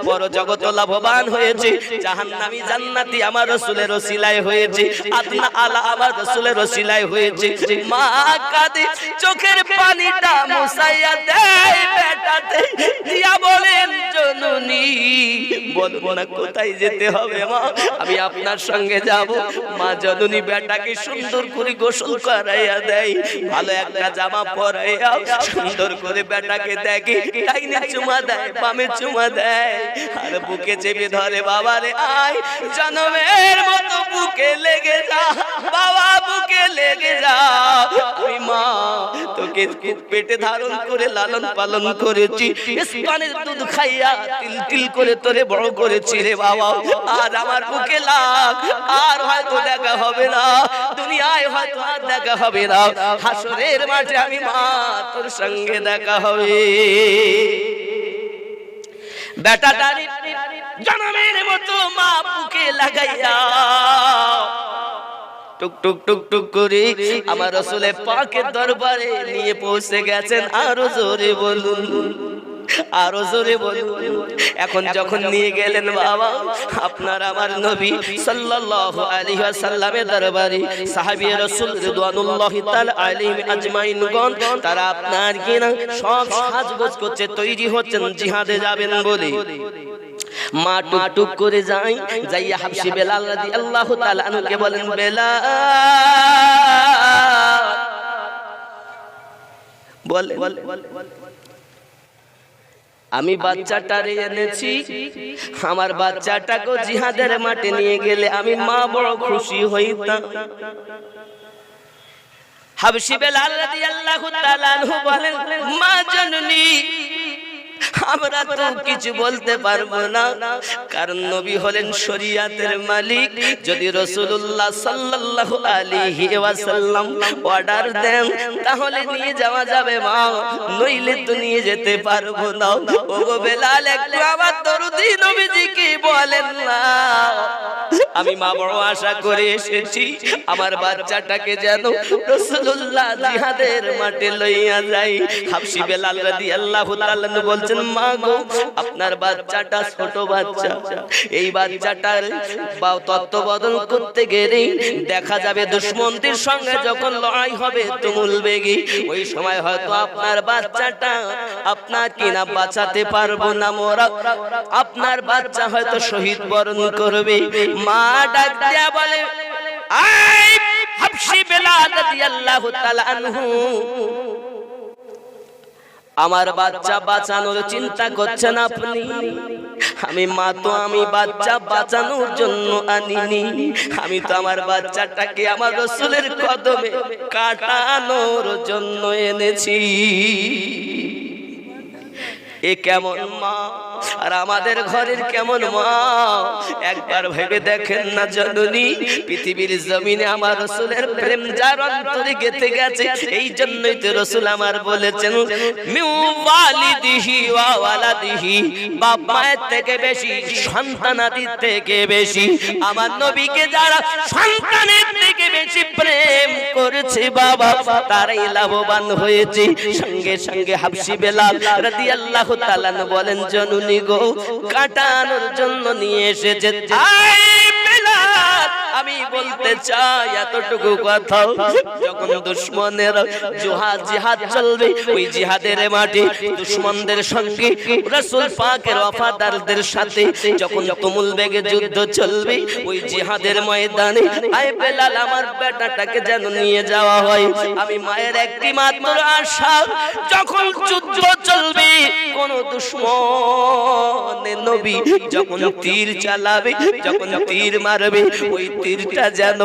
পর জগত লাভবান হয়েছে। জাহান্নামী জান্নাতি আমার রাসূলের ওসিলায় হয়েছে, আদনা আলা আমার রাসূলের ওসিলায় হয়েছে। মা কাঁদে, চোখের পানিটা মুছাইয়া দেয় বেটাতে, দিয়া বলেন জননী বলবো না কোথায় যেতে হবে মা, আমি আপনার সঙ্গে যাব। মা জননী বেটাকে সুন্দর করে গোসল করাইয়া দেয়, ভালো একটা জামা পরাইয়া সুন্দর করে বেটাকে দেখে, ডাইনে চুমা দেয়, বামে চুমা দেয়, আর বুকে চেপে ধরে, বাবারে আয় জনমের মতো বুকে লেগে যা, বাবা বুকে লেগে যা, আমি মা তোকে পেটে ধারণ করে লালন পালন করেছি, স্তনের দুধ খাইয়া তিল তিল করে তোরে বড় করেছি রে বাবা, আর আমার বুকে লাগ, আর হয়তো দেখা হবে না দুনিয়ায়, হয়তো আর দেখা হবে না, হাসরের মাঠে আমি মা তোর সঙ্গে দেখা হবে। বেটাটারি জনমের মতো মা বুকে লাগাইয়া টুক টুক টুক টুক করে আমার রাসূলের পাকের দরবারে নিয়ে পৌঁছে গেছেন। আরো জোরে বলুন আরো জোরে বলুন। এখন যখন নিয়ে গেলেন বাবা আপনার আমার নবী সাল্লাল্লাহু আলাইহি ওয়াসাল্লামের দরবারে সাহাবী রাসূল রিদওয়ানুল্লাহি তাআলা আলাইহিম আজমাইনগণ তারা আপনার কিনা সব সাজগোজ করছে, তৈরি হচ্ছেন জিহাদে যাবেন বলে। মা টুকটুক করে যাইয়া হাবশী বেলাল রাদিয়াল্লাহু তাআলা আনহুকে বলেন, বেলাল বলে আমি বাচ্চাটারে এনেছি, আমার বাচ্চাটাকে জিহাদের মাঠে নিয়ে গেলে আমি মা বড় খুশি হইতাম। হাবশী বেলাল রাদিয়াল্লাহু তাআলা আনহু বলেন, মা জননী আমরা তো কিছু বলতে পারবো না, কারণ নবী হলেন শরীয়তের মালিক। যদি রাসূলুল্লাহ সাল্লাল্লাহু আলাইহি ওয়াসাল্লাম অর্ডার দেন তাহলে নিয়ে যাওয়া যাবে মা, নইলে তো নিয়ে যেতে পারবো না। ওগো বেলাল একটু আমার দরদি নবীজিকে বলেন না, আমি মা বড় আশা করে এসেছি আমার বাচ্চাটাকে যেন রাসূলুল্লাহ জিহাদের মাঠে লইয়া যায়। হাবশী বেলাল রাদিয়াল্লাহু তাআলা বলছেন, মা গো আপনার বাচ্চাটা ছোট বাচ্চা, এই বাচ্চাটার তত্ত্বাবধান করতে গেলে দেখা যাবে দুশমনদের সঙ্গে যখন লড়াই হবে তুমুল বেগে, ওই সময় হয়তো আপনার বাচ্চাটা আপনার কিনা বাঁচাতে পারবো না মোরা, আপনার বাচ্চা হয়তো শহীদ বরণ করবে। মা ডাক দিয়া বলে, আই হাবশী বেলাল রাদিয়াল্লাহু তাআলা আনহু, আমার বাচ্চা বাঁচানোর চিন্তা করছেন আপনি, আমি মা তো আমি বাচ্চা বাঁচানোর জন্য আনিনি, আমি তো আমার বাচ্চাটাকে আমার রাসূলের কদমে কাটানোর জন্য এনেছি। এ কেমন মা আর আমাদের ঘরের কেমন মা একবার ভেবে দেখেন না জননী। পৃথিবীর জমিনে আমার রাসূলের প্রেম যার অন্তরে গেঁথে গেছে, এই জন্যই তো রাসূল আমার বলেছেন, মিউ ওয়ালিদিহি ওয়া ওয়ালাদিহি, বাপ মায়ের থেকে বেশি সন্তানাদির থেকে বেশি আমার নবীকে যারা সন্তানের থেকে বেশি প্রেম করেছে বাবা তারাই লাভবান হয়েছে। সঙ্গে সঙ্গে হাবশী বেলাল রাদিয়াল্লাহু তাআলা বলেন, জননী গো কাটানোর জন্য নিয়ে এসেছে। আমি বলতে চাই এতটুকু কথা, যখন দুশমনের জিহাদ চলবে ওই জিহাদের মাঠে দুশমনদের সঙ্গে রাসূল পাকের ওয়াফাদারদের সাথে যখন তুমুল বেগে যুদ্ধ চলবে ওই জিহাদের ময়দানে, আয় বেলাল আমার বেটাটাকে যেন নিয়ে যাওয়া হয়। আমি মায়ের একটি মাত্র আশা, যখন যুদ্ধ চলবে কোন দুশমনের নবী যখন তীর চালাবে, যখন তীর মারবে, ওই তীরটা যেন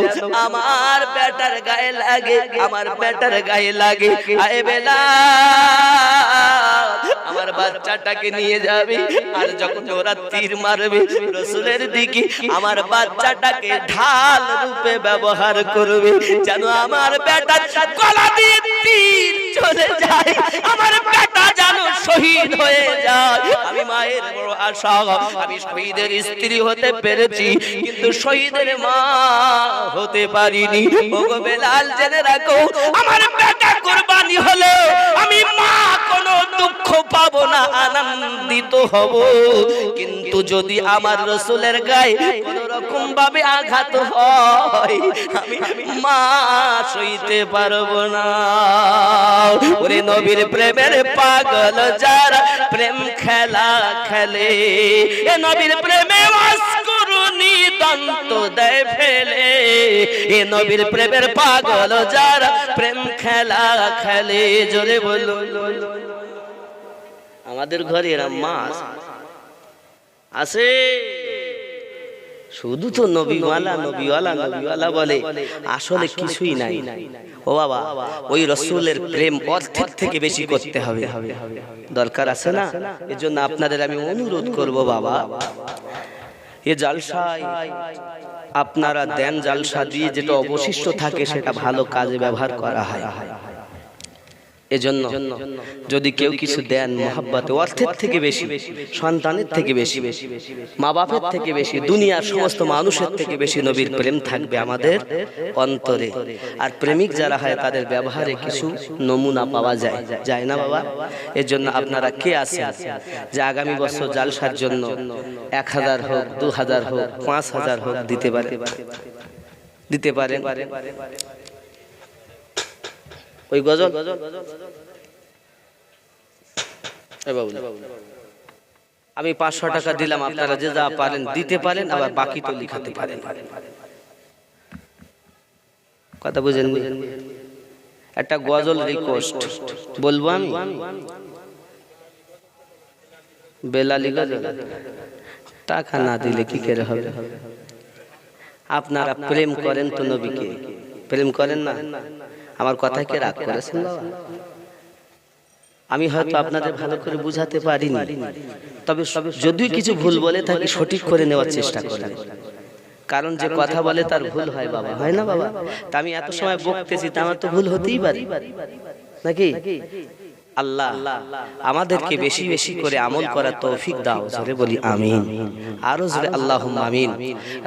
আমার বেটার গায়ে লাগে, আমার বেটার গায়ে লাগে। আয় বেলাল আমার বাচ্চাটাকে নিয়ে যাবে, আর যখন ওরা তীর মারবে রাসূলের দিকে আমার বাচ্চাটাকে ঢাল রূপে ব্যবহার করবে, যেন আমার বেটার গলা দিয়ে তীর চলে যায়, আমার বেটা যেন শহীদ হয়ে যায়। আমি মায়ের বড় আশা, আমি শহীদের স্ত্রী হতে পেরেছি কিন্তু শহীদের মা হতে পারিনি। ওগো বেলাল জেনে রাখো, আমার বেটা কুরবানি হলো আমি মা কোনো দুঃখ পাবো না, আনন্দিত হব। কিন্তু যদি আমার রাসূলের গায়ে কোনো রকম ভাবে আঘাত হয় আমি মা সইতে পারবো না। ওরে নবীর প্রেমের পাগল যারা প্রেম খেলা খেলে, এ নবীর প্রেমে অস্করুনি দন্ত দেয় ফেলে, এ নবীর প্রেমের পাগল যারা প্রেম খেলা খেলে। জোরে বলো, আমাদের ঘরে এরম মা আছে, শুধু তো নবীওয়ালা নবীওয়ালা নবীওয়ালা বলে, আসলে কিছুই নাই। ও বাবা, ওই রাসূলের প্রেম অর্থের থেকে বেশি করতে হবে, দরকার আছে না? এজন্য আপনাদের আমি অনুরোধ করব বাবা, এ জালসায় আপনারা দেন, জালসা দিয়ে যেটা অবশিষ্ট থাকে সেটা ভালো কাজে ব্যবহার করা হয়। এজন্য যদি কেউ কিছু দেন মহব্বতে, অর্থের থেকে বেশি, সন্তানের থেকে বেশি, মা বাপের থেকে বেশি, দুনিয়ার সমস্ত মানুষের থেকে বেশি নবীর প্রেম থাকবে আমাদের অন্তরে। আর প্রেমিক যারা হয় তাদের ব্যবহারে কিছু নমুনা পাওয়া যায়, যায় না বাবা? এর জন্য আপনারা কে আছেন যে আগামী বছর জালসার জন্য 1000 হোক, 2000 হোক, 5000 হোক দিতে পারেন? দিতে পারেন? ওই গজল আমি 500 টাকা দিলাম, আপনারা যে যা পারেন দিতে পারেন, আবার বাকি তো লিখাতে পারেন। কথা বুঝেন? একটা গজল রিকোয়েস্ট বলবো আমি, বেলালি গজল। টাকা না দিলে কি করে হবে? আপনারা প্রেম করেন তো নবীকে, প্রেম করেন না? আমার কথায় কে রাগ করেছেন বাবা? আমি হয়তো আপনাদের ভালো করে বুঝাতে পারিনি, তবে যদিও কিছু ভুল বলে থাকি সঠিক করে নেওয়ার চেষ্টা করেন। কারণ যে কথা বলে তার ভুল হয় বাবা, হয় না বাবা? তা আমি এত সময় বকতেছি, তা আমার তো ভুল হতেই পারে নাকি? আল্লাহ আমাদেরকে বেশি বেশি করে আমল করার তৌফিক দাও, জোরে বলি আমিন। আরো জোরে আল্লাহুম্মা আমিন।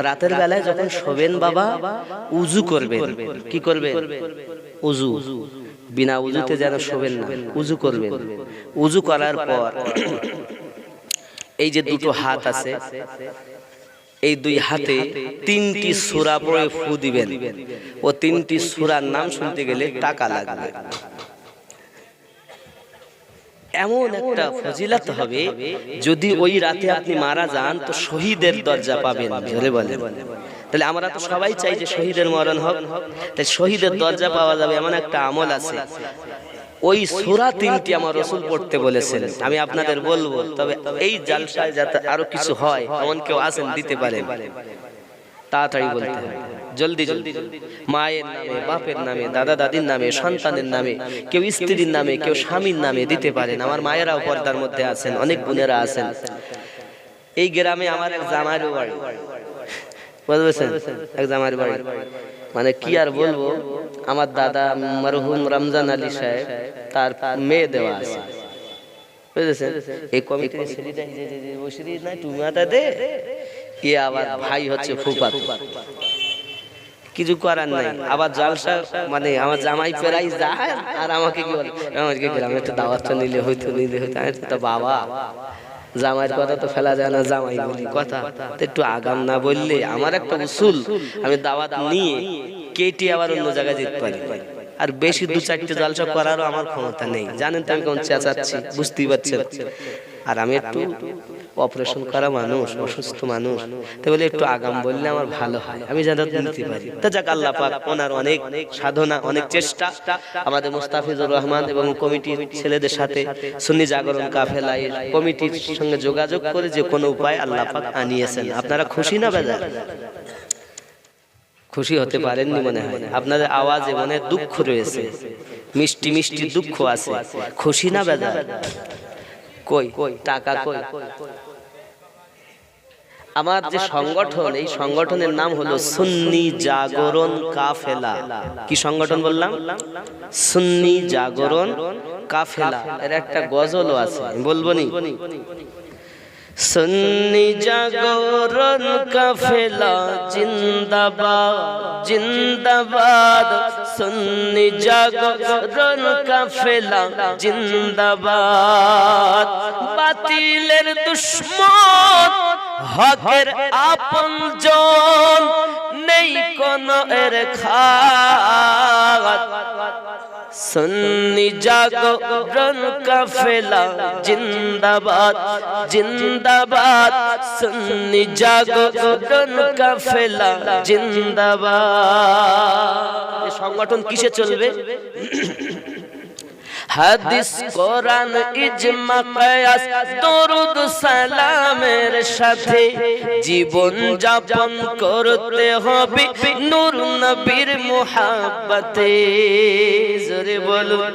রাতের বেলায় যখন শোবেন বাবা, উযু করবেন। কি করবেন? উযু। বিনা উযুতে যেন শোবেন না, উযু করবেন। উযু করার পর এই যে দুটো হাত আছে, এই দুই হাতে 3টি সূরা পড়ে ফু দিবেন। ও 3টি সূরার নাম শুনতে গেলে টাকা লাগবে। এমন একটা ফজিলত হবে, যদি ওই রাতে আপনি মারা যান তো শহীদের দরজা পাবেন, জোরে বলেন। তাহলে আমরা তো সবাই চাই যে শহীদের মরণ হোক, তাই শহীদের দরজা পাওয়া যাবে এমন একটা আমল আছে। ওই সূরা 3টি আমার রাসূল পড়তে বলেছেন, আমি আপনাদের বলবো। তবে এই জালসায় যাতে আরো কিছু হয়, এমন কেউ আছেন দিতে পারেন, তাড়াতাড়ি বলতে হবে, জলদি জলদি। মায়ের নামে, বাপের নামে, দাদা দাদির নামে, সন্তানের নামে, কেউ স্ত্রীর নামে, কেউ স্বামীর নামে দিতে পারেন। আমার মায়েরাও পর্দার মধ্যে আছেন, অনেক বোনেরা আছেন। এই গ্রামে আমার এক জামাইয়ের বাড়ি, বুঝছেন? এক জামাইয়ের বাড়ি, মানে কি আর বলবো, আমার দাদা মরহুম রমজান আলী সাহেব, তার মেয়ে দেওয়া আছে, বুঝেছেন? এই কমিটির সেক্রেটারি যে বসিরি না টুমাটা দে, এ আবার ভাই হচ্ছে ফুফাতো, কিছু করার নাই। আবার জালসা মানে আমার জামাই প্রায় যায়, আর আমাকে কি বলে, আমাকে গ্রামে একটু দাওয়াতটা নিলে হইতো, নিলে হইতো। আমি তো বাবা, জামাইয়ের কথা তো ফেলা যায় না, জামাই বলি কথা, একটু আগাম না বললে আমার একটা উসুল, আমি দাওয়াত নিয়ে কেটে আবার অন্য জায়গায় যেতে পারি। আর বেশি 2-4টে জালসা করারও আমার ক্ষমতা নেই, জানেন তো আমি কেমন চেঁচাচ্ছি, বুঝতেই পারছেন। আর আমি একটু অপারেশন করা মানুষ, অসুস্থ মানুষ, তাই বলে একটু আগাম বললে আমার ভালো হয়, আমি যাতে নিতে পারি। তা যাক, আল্লাহ পাক ওনার অনেক সাধনা, অনেক চেষ্টা, আমাদের মুস্তাফিজুর রহমান এবং কমিটির ছেলেদের সাথে সুন্নি জাগরণ কাফেলা কমিটির সঙ্গে যোগাযোগ করে যে কোনো উপায় আল্লাহ পাক আনিয়েছেন। আপনারা খুশি না বেজার? খুশি হতে পারেননি মনে হয়, আপনাদের আওয়াজে মনে দুঃখ রয়েছে, মিষ্টি মিষ্টি দুঃখ আছে। খুশি না বেজার? কই টাকা কই? আমার যে সংগঠন, এই সংগঠনের নাম হলো সুন্নি জাগরণ কাফেলা। কি সংগঠন বললাম? সুন্নি জাগরণ কাফেলা। এর একটা গজলও আছে, বলবো নি? সুন্নি জাগরণ কাফেলা জিন্দাবাদ জিন্দাবাদ, সুন্নি জাগরণ কাফেলা জিন্দাবাদ। বাতিলের দুশমন হকের আপনজন, নেই কোন এর খাত। সুন্নি জাগরণ কাফেলা জিন্দাবাদ জিন্দাবাদ, সুন্নি জাগরণ কাফেলা জিন্দাবাদ। এই সংগঠন কিসে চলবে? হাদিস, কোরআন, ইজমা, কিয়াস, দরুদ সালামের সাথে জীবন যাপন করতে হবে নূর নবীর মুহাব্বতে। জোরে বলুন।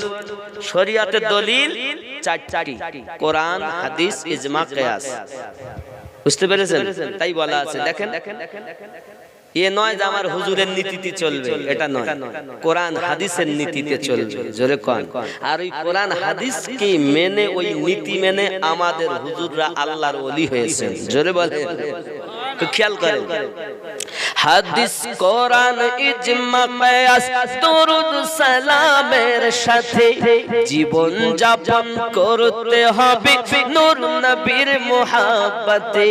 শরীয়তের দলিল 4টি, কোরআন, হাদিস, ইজমা, কিয়াস। বুঝতে পেরেছেন? তাই বলা আছে, দেখেন এ নয় যে আমার হুজুরের নীতিতে চলবে, এটা নয়, কোরআন হাদিসের নীতিতে চলবে, জোরে কোন। আর ওই কোরআন হাদিসকে মেনে, ওই নীতি মেনে আমাদের হুজুররা আল্লাহর ওলি হয়েছেন, জোরে বলে। খেয়াল করেন, হাদিস কোরআন ইজমা কিয়াস দরুদ সালামের সাথে জীবন যাপন করতে হবে নূর নবীর মুহাব্বতে।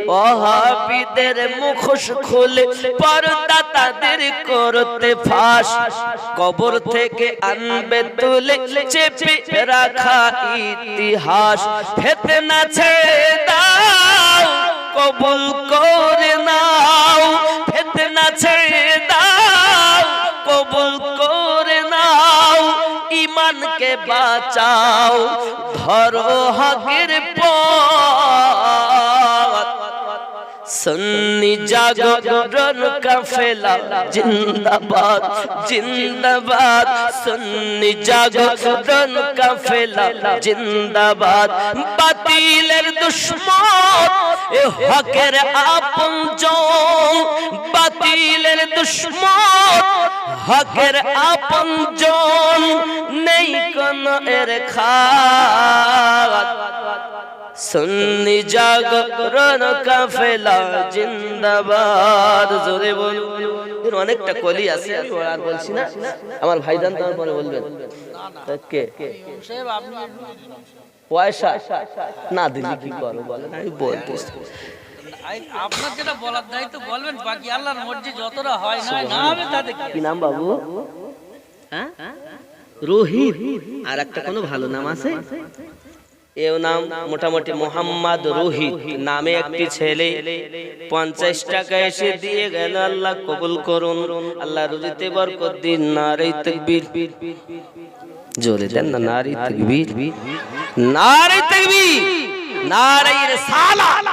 ওয়াহাবীদের মুখোশ খুলে পর্দা তাদের করতে ফাঁস, কবর থেকে আনবে তুলে চেপে রাখা ইতিহাস। ফিতনা ছেড়ে দাও, কবুল করে নাও, ফিতনা ছেড়ে দাও, কবুল করে নাও, ঈমানকে বাঁচাও, ধরো হকের পথ। সুন্নি জাগরণ কাফেলা জিন্দাবাদ, জিন্দাবাদ, সুন্নি জাগরণ কাফেলা জিন্দাবাদ। বাতিলের দুশমন এ হকের আপনজন, বাতিলের দুশমন হকের আপনজন, নেই কোন এর খাত। সুন্নি জাগরণ কাফেলা জিন্দাবাদ, জোরে বলুন। এর অনেকটা কলি আছে, আমি আর বলছি না, আমার ভাইজান তোমার পরে বলবেন। কে পয়সা না দিলে কি করো বলেন, আমি বলতেছি। আপনার যেটা বলার দায়িত্ব বলবেন, বাকি আল্লাহর মর্জি যতটা হয় না না হবে তাতে কি নাম বাবু? হ্যাঁ, রোহিত। আর একটা কোনো ভালো নাম আছে? এও নাম মোটামুটি মোহাম্মদ রোহিত নামে একটি ছেলে 50 টাকা এসে দিয়ে গেল, আল্লাহ কবুল করুন, আল্লাহ রুজিতে বরকত দিন। নারে তাকবীর, জোরে দেন না, নারে তাকবীর, নারে তাকবীর, নারে রিসালাত,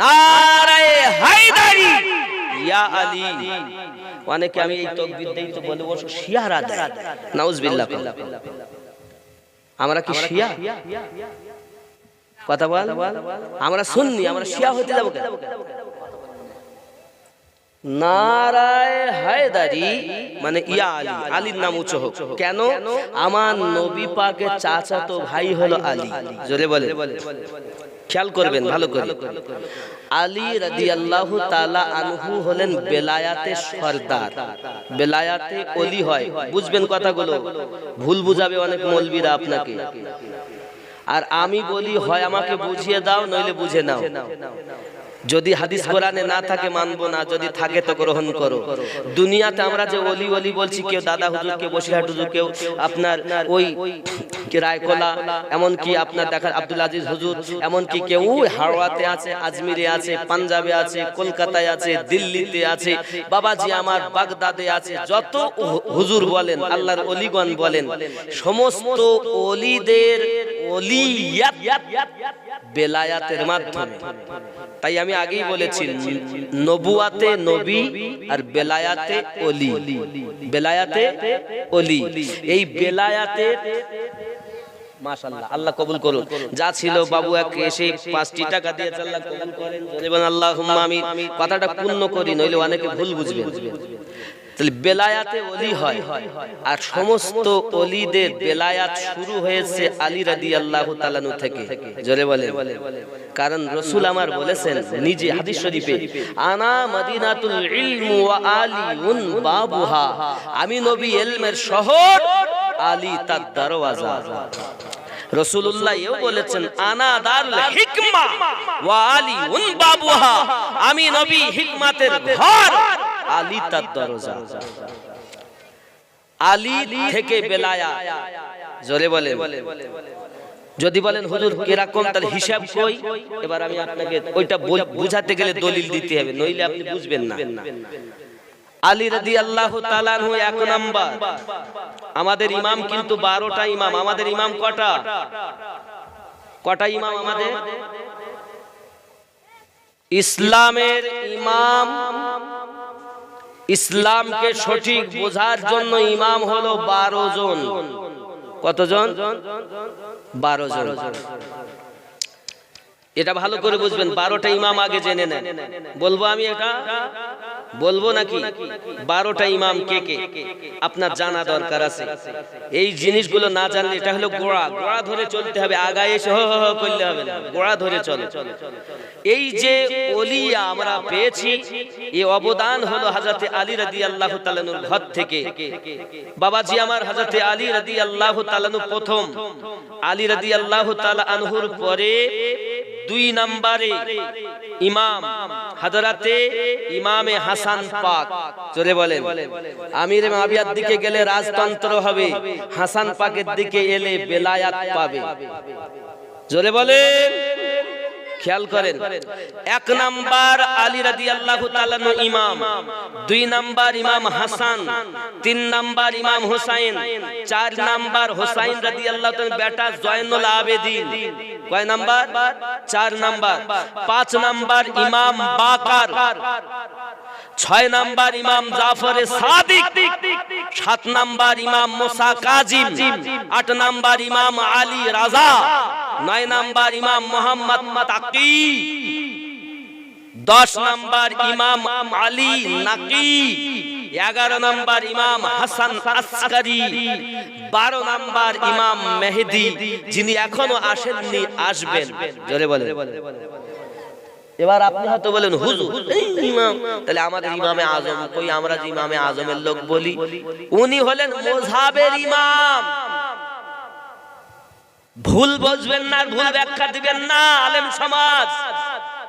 নারে হায়দারি, ইয়া আলী। অনেকে আমি এই তাকবীর দেই তো বলে ও শিয়ারা দেয়, নাউজুবিল্লাহ। আমরা কি শিয়া? কথা বল, আমরা সুন্নি, আমরা শিয়া হতে যাব কেন? নারায়ে হায়দারি মানে ইয়া আলী, আলীর নাম উচ্চ হোক। কেন? আমার নবী পাকের চাচাতো ভাই হলো আলী, জোরে বলে। খেয়াল করবেন ভালো করে, আলী রাদিয়াল্লাহু তাআলা আনহু হলেন বেলায়াতের সরদার, বেলায়াতে ওলি হয়। বুঝবেন কথাগুলো, ভুল বুঝাবে অনেক মৌলবীরা আপনাকে। আর আমি বলি হয় আমাকে বুঝিয়ে দাও, নইলে বুঝে নাও। যদি হাদিস কোরআনে না থাকে মানবো না, যদি থাকে তো গ্রহণ করো। দুনিয়াতে আমরা যে ওলি ওলি বলছি, কেউ দাদা হুজুর, কেউ বসিরহাট হুজুর, কেউ আপনার ওই রায়কোলা, এমন কি আপনার দেখা আব্দুল আজিজ হুজুর, এমন কি কেউ হাওড়াতে আছে, আজমিরে আছে, পাঞ্জাবে আছে, কলকাতায় আছে, দিল্লিতে আছে, বাবাজি আমার বাগদাদে আছে। যত হুজুর বলেন, আল্লাহর ওলিগণ বলেন, সমস্ত ওলিদের ওলিয়াত বেলায়াতের মাধ্যমে। তাই আমি আগেই বলেছি, নবুয়াতে নবী আর বেলায়াতে ওলি, বেলায়াতে ওলি। এই বেলায়াতে মাশাআল্লাহ, আল্লাহ কবুল করুন। যা ছিল বাবু একে এসে 5টি টাকা দিয়েছে, আল্লাহ কবুল করেন, বলেন আল্লাহুম্মা আমিন। কথাটা পূর্ণ করি, নইলে অনেকে ভুল বুঝবে। তাহলে বেলায়াতে ওলি হয়, আর সমস্ত ওলিদের বেলায়াত শুরু হয়েছে আলী রাদিয়াল্লাহু তাআলা আনহু থেকে, জোরে বলেন। কারণ রাসূল আমার বলেছেন নিজে হাদিস শরীফে, আনা মদিনাতুল ইলম ওয়া আলিউন বাবুহা, আমি নবী ইলমের শহর, আলী তার দরওয়াজা। রাসূলুল্লাহ এও বলেছেন, আনা দারুল হিকমা ওয়া আলিউন বাবুহা, আমি নবী হিকমতের ঘর, আলী তার দরজা। আলী থেকে বেলায়াত, জোরে বলেন। যদি বলেন হুজুর কিরকম, তার হিসাব কই? এবার আমি আপনাকে ওইটা বুঝাতে গেলে দলিল দিতে হবে, নইলে আপনি বুঝবেন না। আলী রাদিয়াল্লাহু তাআলা আনহু 1 নাম্বার। আমাদের ইমাম কিন্তু 12টা ইমাম। আমাদের ইমাম কটা? কটা ইমাম আমাদের? ইসলামের ইমাম, ইসলামকে সঠিক বোঝার জন্য ইমাম হলো 12 জন। কতজন? 12 জন। এটা ভালো করে বুঝবেন, 12টা ইমাম আগে জেনে নেন। বলবো আমি এটা বলবো নাকি? 12টা ইমাম কে কে আপনার জানা দরকার আছে। এই জিনিসগুলো না জানলে এটা হলো গোড়া, গোড়া ধরে চলতে হবে, আগায় এসে হ হ করলে হবে না, গোড়া ধরে চলে। এই যে ওলিয়া আমরা পেয়েছি, এই অবদান হলো হযরতে আলী রাদিয়াল্লাহু তাআলা আনহুর ঘর থেকে। বাবাজি আমার হযরতে আলী রাদিয়াল্লাহু তাআলা আনহু প্রথম, আলী রাদিয়াল্লাহু তাআলা আনহুর পরে 2 নম্বরে ইমাম হযরতে ইমামে হাসান পাক। জোরে বলেন, আমির মুআবিয়ার দিকে গেলে রাজতন্ত্র হবে, হাসান পাকের দিকে এলে বেলায়াত পাবে। জোরে বলেন, খেয়াল করেন। 1 নাম্বার আলী রাদিয়াল্লাহু তাআলা আনহু ইমাম, 2 নাম্বার ইমাম হাসান, 3 নাম্বার ইমাম হুসাইন, 4 নাম্বার হুসাইন রাদিয়াল্লাহু তাআলা বেটা জয়নুল আবেদিন। কয় নাম্বার? 4 নাম্বার। 5 নাম্বার ইমাম বাকার, 6 নাম্বার ইমাম জাফর সাদিক, 7 নাম্বার ইমাম মুসা কাজিম, 8 নাম্বার ইমাম আলী রাজা, 9 নাম্বার ইমাম মোহাম্মদ তাকি, 10 নাম্বার ইমাম আলী নাকি, 11 নাম্বার ইমাম হাসান আসকারি, 12 নাম্বার ইমাম মেহেদি, যিনি এখনো আসেননি, আসবেন। জোরে বলেন। এবার আপনি হয়তো বলেন হুজুর ইমাম, তাহলে আমাদের ইমামে আজম কই? আমরা যে ইমামে আজমের লোক বলি, উনি হলেন মুযহাবের ইমাম। ভুল বুঝবেন না, ভুল ব্যাখ্যা দিবেন না আলেম সমাজ।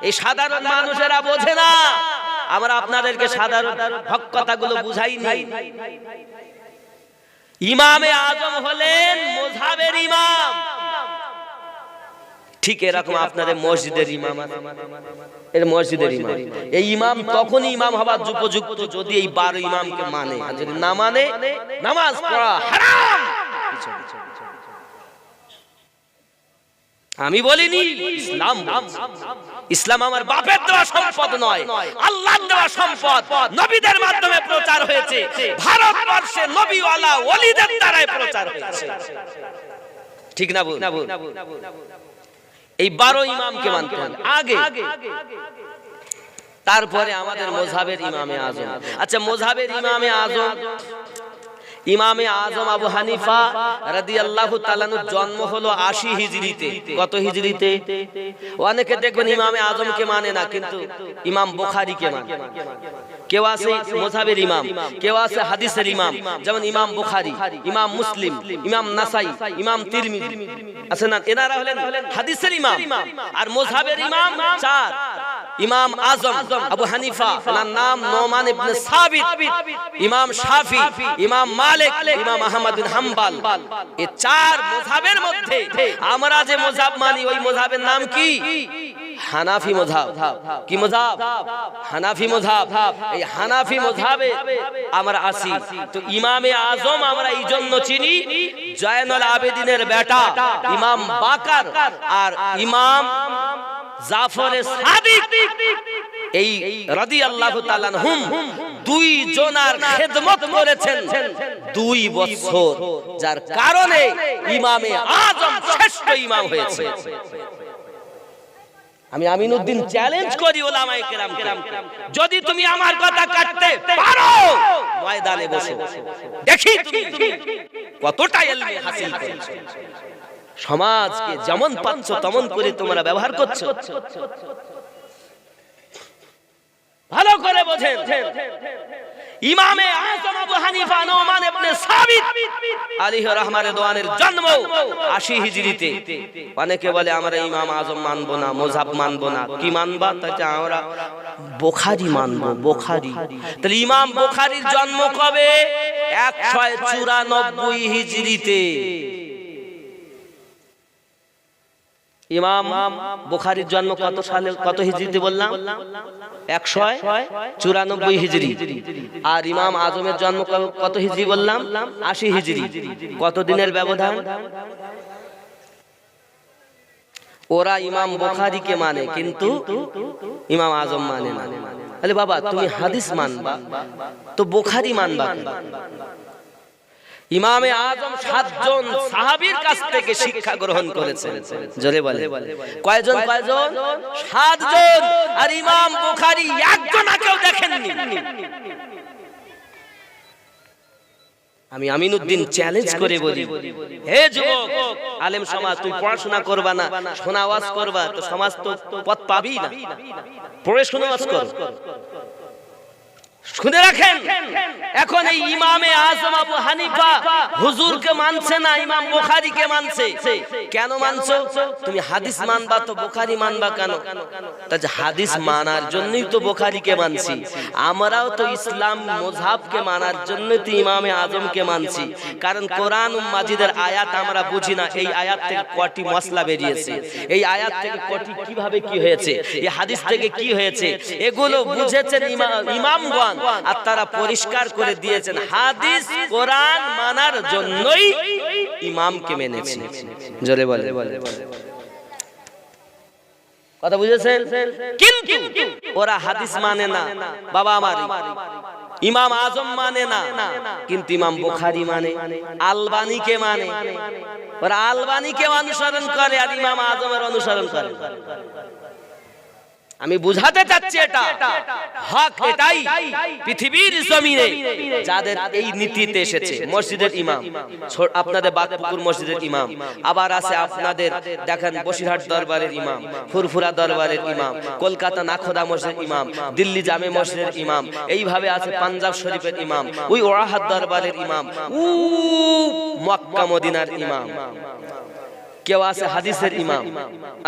এই সাধারণ মানুষেরা বোঝে না, আমরা আপনাদেরকে সাধারণ হক কথাগুলো বুঝাইনি। ইমামে আজম হলেন মুযহাবের ইমাম। ঠিক এরকম আপনাদের মসজিদের ইমাম আছে, এর মসজিদের ইমাম। এই ইমাম তখনই ইমাম হবার উপযুক্ত যদি এই 12 ইমামকে মানে, আর যদি না মানে নামাজ পড়া হারাম। আমি বলিনি, ইসলাম, ইসলাম আমার বাপের দেওয়া সম্পদ নয়, আল্লাহর দেওয়া সম্পদ। নবীদের মাধ্যমে প্রচার হয়েছে, ভারতবর্ষে নবীওয়ালা ওলিদের দ্বারাই প্রচার হয়েছে। ঠিক না? এই 12 ইমামকে মানতে হবে আগে, তারপরে আমাদের মুযহাবের ইমামে আজম। আচ্ছা, মুযহাবের ইমামে আজম, ইমামে আজম আবু হানিফা রাদিয়াল্লাহু তাআলা আনহুর জন্ম হলো 80 হিজরিতে। কত হিজরিতে? অনেকে দেখবেন ইমামে আজমকে মানে না, কিন্তু ইমাম বুখারীকে মানে। কেউ আছে মুযহাবের ইমাম, কেউ আছে হাদিসের ইমাম, যেমন ইমাম বুখারী, ইমাম মুসলিম, ইমাম নাসাই, ইমাম তিরমিজি আছে না? এনারা হলেন হাদিসের ইমাম। আর মুযহাবের ইমাম 4, ইমাম আজম আবু হানিফা, ওনার নাম নোমান ইবনে সাবিত, ইমাম শাফি, ইমাম মালিক, ইমাম আহমদ বিন হাম্বল। এই 4 মুযহাবের মধ্যে আমরা যে মুযহাব মানি, ওই মুযহাবের নাম কি? হানাফি মুযহাব। কি মুযহাব? হানাফি মুযহাব। এই হানাফি মুযহাবে আমরা আসি। তো ইমামে আজম আমরা এই জন্য চিনি, জয়নুল আবেদিনের বেটা ইমাম বাকার আর ইমাম জাফর সাদিক, এই রাদিয়াল্লাহু তাআলা আনহুম 2 জনার খেদমত করেছেন 2 বছর, যার কারণে ইমামে আজম শ্রেষ্ঠ ইমাম হয়েছে। আমি আমিনউদ্দিন চ্যালেঞ্জ করি ওলামায়ে কেরামকে, যদি তুমি আমার কথা কাটতে পারো ময়দানে বসে দেখি তুমি কতটা ইলম হাসিল করেছো। সমাজকে যেমন পাচ্ছ তেমন করে তোমরা ব্যবহার করছো। ভালো করে বোঝেন, ইমামে আজম আবু হানিফা নোমান ইবনে সাবিত আলাইহি রাহমাতুল্লাহের জন্ম 80 হিজরিতে। অনেকে বলে আমরা ইমাম আজম মানবো না, মুযহাব মানবো না। কি মানবা? তাতে আমরা বুখারী মানবো। বুখারী, তাহলে ইমাম বুখারীর জন্ম কবে? 194 হিজরিতে। ইমাম বুখারীর জন্ম কত সালে, কত হিজরিতে বললাম? 194 হিজরি। আর ইমাম আজমের জন্ম কত হিজরি বললাম? 80 হিজরি। কত দিনের ব্যবধান? ওরা ইমাম বুখারীকে মানে, কিন্তু ইমাম আজম মানে না। আরে বাবা, তুমি হাদিস মানবা তো বুখারী মানবা। ইমামে আজম 7 জন সাহাবীর কাছ থেকে শিক্ষা গ্রহণ করেছেন। জোরে বলে কয়জন? 7 জন। আর ইমাম বুখারী একজনকেও দেখেননি। আমি আমিনউদ্দিন চ্যালেঞ্জ করে বলি, হে যুবক আলেম সমাজ, তুই পড়াশোনা করবা না, শোনা ওয়াজ করবা, তো সমাজ তো পথ পাবি না। পড়ে শোনা ওয়াজ কর। শুনে রাখেন, এখন এই ইমামে আজম আবু হানিফা হুজুরকে মানছে না, ইমাম বুখারীকে মানছে। কেন মানছো? তুমি হাদিস মানবা তো বুখারী মানবা কেন? তাই হাদিস মানার জন্যই তো বুখারীকে মানছি। আমরাও তো ইসলাম মাযহাবকে মানার জন্যই তো ইমামে আজমকে মানছি। কারণ কোরআন মাজিদের আয়াত আমরা বুঝি না, এই আয়াত থেকে কয়টি মশলা বেরিয়েছে, এই আয়াত থেকে কয়টি কিভাবে কি হয়েছে, এই হাদিস থেকে কি হয়েছে, এগুলো বুঝেছেন ইমামগণ। আর তারা পরিষ্কার করে দিয়েছেন হাদিস কোরআন মানার জন্যই ইমামকে মেনেছে। জোরে বলে কথা বুঝেছেন? কিন্তু ওরা হাদিস মানে না। বাবা আমার ইমাম আজম মানে না, কিন্তু ইমাম বুখারী মানে, আলবানীকে মানে। ওরা আলবানীকে অনুসরণ করে আর ইমাম আজমের অনুসরণ করে। আমি বুঝাতে চাচ্ছি এটা হক, এটাই পৃথিবীর জমিনে যাদের এই নীতিতে এসেছে। মসজিদের ইমাম আপনাদের বাদপুকুর মসজিদের ইমাম, আবার আছে আপনাদের দেখেন বসিরহাট দরবারের ইমাম, ফুরফুরা দরবারের ইমাম, কলকাতা নাখোদা মসজিদের ইমাম, দিল্লি জামে মসজিদের ইমাম, এইভাবে আছে পাঞ্জাব শরীফের ইমাম, ওই ওয়াহাদ দরবারের ইমাম, মক্কা মদিনার ইমাম, কেউ আছে হাদিসের ইমাম,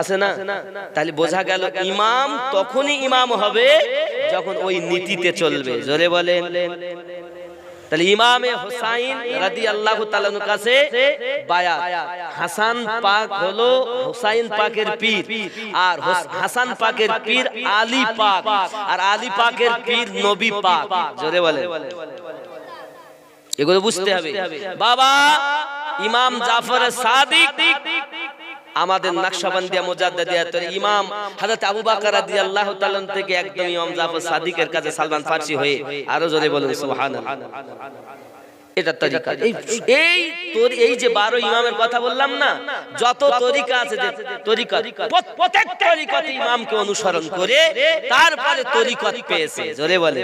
আছে না? তাহলে বোঝা গেল ইমাম তখনই ইমাম হবে যখন ওই নীতিতে চলবে। জোরে বলেন। তাহলে ইমামে হুসাইন রাদিয়াল্লাহু তাআলার কাছে বায়াত। হাসান পাক হলো হুসাইন পাকের পীর, আর হাসান পাকের পীর আলী পাক, আর আলী পাকের পীর নবী পাক। জোরে বলেন। এগুলো বুঝতে হবে। বাবা ইমাম জাফর সাদিক আমাদের নকশবন্দিয়া মুজাদ্দিদিয়াতের ইমাম হযরত আবু বকর রাদিয়াল্লাহু তাআলা থেকে একদম ইমাম জাফর সাদিকের কাছে সালমান ফারসি হয়ে, আরো জোরে বলুন সুবহানাল্লাহ। এটা তরিকা। এই যে 12 ইমামের কথা বললাম না, যত তরিকা আছে, যে তরিকা, প্রত্যেক তরিকত ইমামকে অনুসরণ করে তারপরে তরিকত পেয়েছে। জোরে বলে,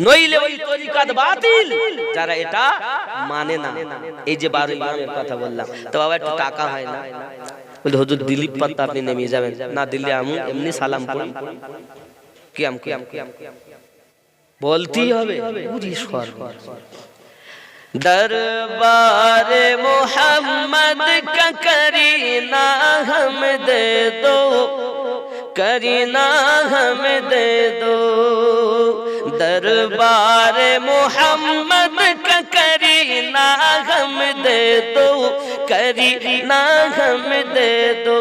নইলে ওই তরিকত বাতিল যারা এটা মানে না। এই যে 12 ইমামের কথা বললাম, তো বাবা একটু টাকা হয় না? বলে হুজুর দিলীপ পাত্তা আপনি নেমে যাবেন না, দিল্লি আমু এমনি সালাম পড়ি কিয়াম বলতেই হবে। दरबार मोहम्मद का करीना हम दे दो, करीना हम दे दो। दरबार मोहम्मद का करीना हम दे दो, करीना हम दे दो।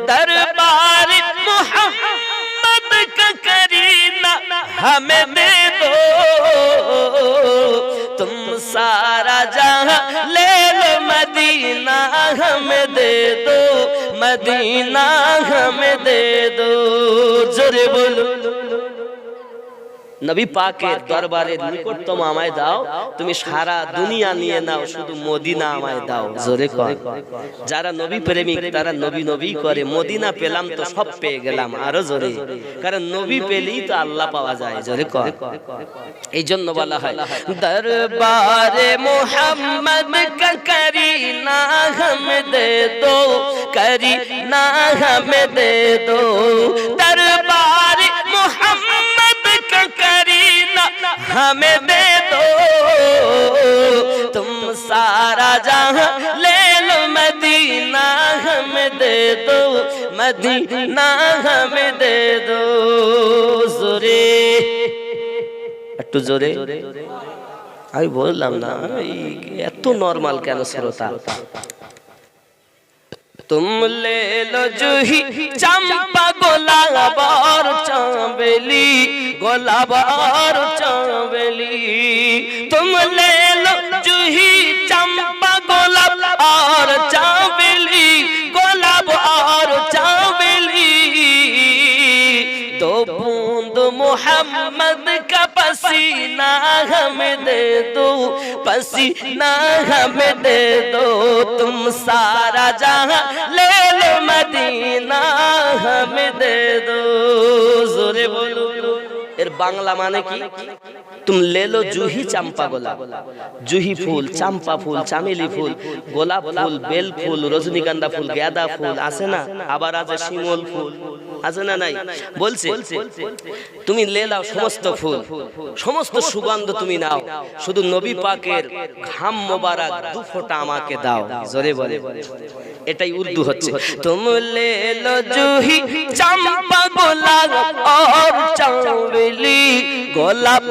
दरबार मोहम्मद का करीना हमें दे दो, तुम सारा जहां ले लो, मदीना हमें दे दो, मदीना हमें दे दो। जोरे बोलो। নবী পাকের দরবারের নিকটতম আমায় দাও, তুমি সারা দুনিয়া নিয়ে নাও, শুধু মদিনা আমায় দাও। জোরে কর। যারা নবী প্রেমিক তারা নবী নবী করে, মদিনা পেলাম তো সব পেয়ে গেলাম। আরো জোরে, কারণ নবী পেলেই তো আল্লাহ পাওয়া যায়। জোরে কর। এই জন্য বলা হয় দরবারে মুহাম্মদ কা করিনা হাম দে দো, করিনা হাম দে দো। দরবারে মুহাম্মদ কা करीना हमें दे दो, तुम सारा जहां ले लो, मदीना हमें दे दो, मदीना हमें दे दो। जोरे একটু জোরে। আমি বললাম না এত নরমাল কেন শ্রোতা? तुम ले लो जूही चंपा गुलाब और चमेली, गुलाब और चमेली। तुम ले लो जूही चंपा गुलाब और चमेली, गुलाब और चमेली। तो बूंद मोहम्मद का बस पसीना हमें दे दो, पसीना हमें दे दो, तुम सारा जहां ले लो, मदीना हमें दे दो। जोरे बोलो। এর বাংলা মানে কি? तुम ले लो जूही चंपा गोलाप, जूही फूल, चंपा फूल, चामेली फूल, गोलाप फूल, बेल फूल, रजनीगंधा फूल, गेंदा फूल আছে না, আবার আছে শিমুল ফুল, আছে না নাই? বলছে তুমি ले लाओ সমস্ত ফুল, সমস্ত সুগন্ধ তুমি নাও, শুধু নবী পাকের ঘাম মোবারক দু ফোঁটা আমাকে দাও। জোরে বলে, এটাই উর্দু হচ্ছে। तुम ले लो जूही चंपा गोलाप और चमेली, गोलाप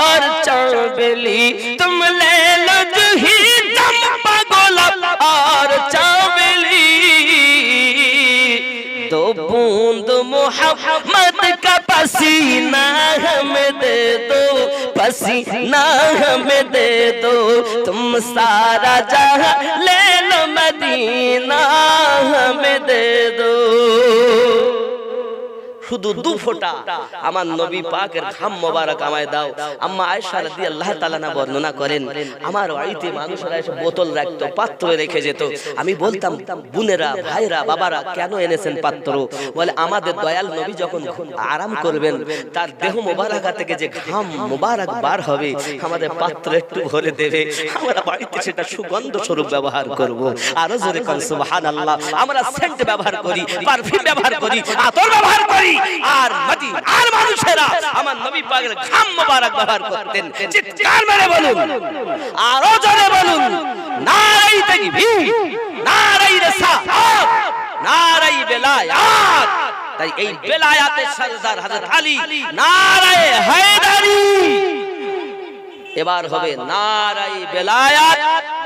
और चमेली, तुम ले लो जूही चंपा गोलाप और चमेली, दो बूंद मोहम्मद का पसीना हमें दे दो, पसीना हमें दे दो, तुम सारा जहां ले लो, मदीना हमें दे दो। শুধু দু ফোঁটা আমার নবী পাকের ঘাম মোবারক আমায় দাও। আম্মা আয়েশা রাদিয়াল্লাহু তাআলা না বর্ণনা করেন, আমার বাড়িতে মানুষরা এসে বোতল রাখতো, পাত্র রেখে যেত। আমি বলতাম, বোনেরা, ভাইরা, বাবারা কেন এনেছেন পাত্র? বলে আমাদের দয়াল নবী যখন আরাম করবেন, তার দেহ মোবারকা থেকে যে ঘাম মোবারক বার হবে, আমাদের পাত্র একটু ভরে দেবে, আমরা বাড়িতে সেটা সুগন্ধ স্বরূপ ব্যবহার করব। আরো জোরে কোন সুবহানাল্লাহ। আমরা সেন্ট ব্যবহার করি, পারফিউম ব্যবহার করি, আতর ব্যবহার করি, আর মদিনার মানুষেরা আমার নবী পাকের ঘাম মোবারক ব্যবহার করতেন। চিৎকার মেরে বলুন, আরো জোরে বলুন, নারায়ে তাকবীর, নারায়ে রিসালাত, নারায়ে বেলায়াত। তাই এই বেলায়াতের সরদার হযরত আলী, নারায়ে হায়দারি। এবার হবে নারায়ে বেলায়াত,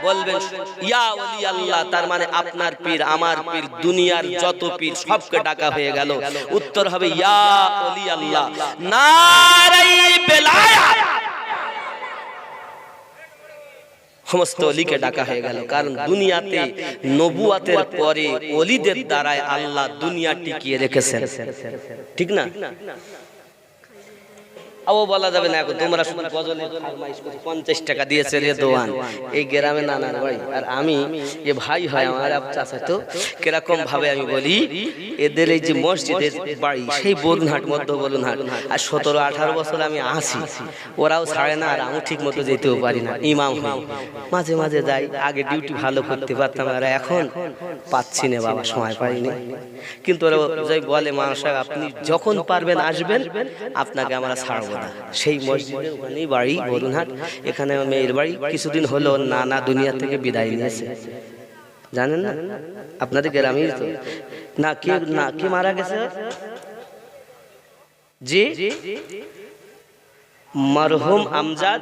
বলবেন ইয়া ওলি আল্লাহ, তার মানে আপনার পীর, আমার পীর, দুনিয়ার যত পীর সবকে ডাকা হয়ে গেল। উত্তর হবে ইয়া ওলি আল্লাহ, নারায়ে বেলায়াত, সমস্ত ওলিকে ডাকা হয়ে গেল। কারণ দুনিয়াতে নবুয়াতের পরে ওলিদের দ্বারাই আল্লাহ দুনিয়া টিকিয়ে রেখেছেন, ঠিক না? ও বলা যাবে না, এখন তোমরা শুধু গজলে ফরমাইশ করছো, 50 টাকা দিয়েছে রে দোয়ান, এই গ্রামে নানার বাড়ি, আর আমি এ ভাই হয় আমার চাচা, তো কিরকম ভাবে আমি বলি, এদের এই যে মসজিদের বাড়ি সেই বরুণহাট, মধ্য বরুণহাট, আর 17-18 বছর আমি আসি, ওরাও ছাড়ে না, আর আমি ঠিক মতো যেতেও পারি না। ইমাম হই, মাঝে মাঝে যাই, আগে ডিউটি ভালো করতে পারতাম, আর এখন পাচ্ছি না বাবা, সময় পাইনি। কিন্তু ওরা যাই বলে, মানুষ আপনি যখন পারবেন আসবেন, আপনাকে আমরা ছাড়বো না। সেই মসজিদের ওখানেই বাড়ি, বরুণহাট, এখানে মেয়ের বাড়ি। কিছুদিন হলো নানা দুনিয়া থেকে বিদায় নিয়েছে, জানেন না? আপনাদের গ্রামেই তো না, কে মারা গেছে? জি, মরহুম আমজাদ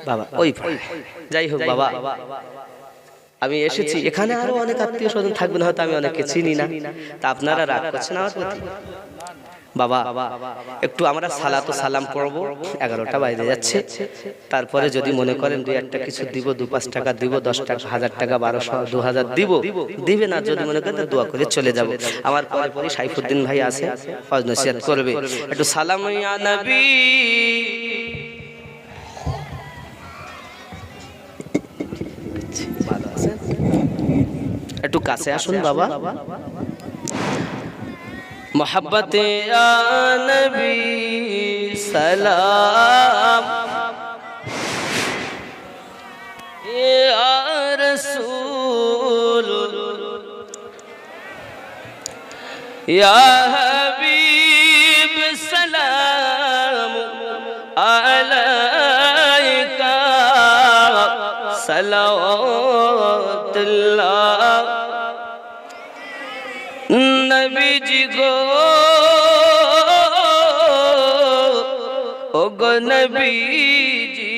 বাবা, ওই যাই হোক বাবা, আমি এসেছি এখানে, আরো অনেক আত্মীয় স্বজন থাকবেন, হয়তো আমি অনেককে চিনি না, তা আপনারা রাগ করছেন আমার প্রতি? বাবা একটু আমরা সালাতু সালাম করব, 11টা বাজে যাচ্ছে। তারপরে যদি মনে করেন 2-1টা কিছু দিব, 2-5 টাকা দিব, 10 টাকা, 1000 টাকা, 1200, 2000 দিব, দিবে না। যদি মনে করেন দোয়া করে চলে যাব। আমার পরে সাইফুদ্দিন ভাই আছে, ফজ নসিহত করবে। একটু সালাম ইয়া নবী, ভালো আছেন? একটু কাছে আসুন বাবা। मोहब्बत या नबी सलाम, या रसूल या हबीब सलाम अलैका, सलावतुल्लाह नबी जी गो, ओ गो नबी जी,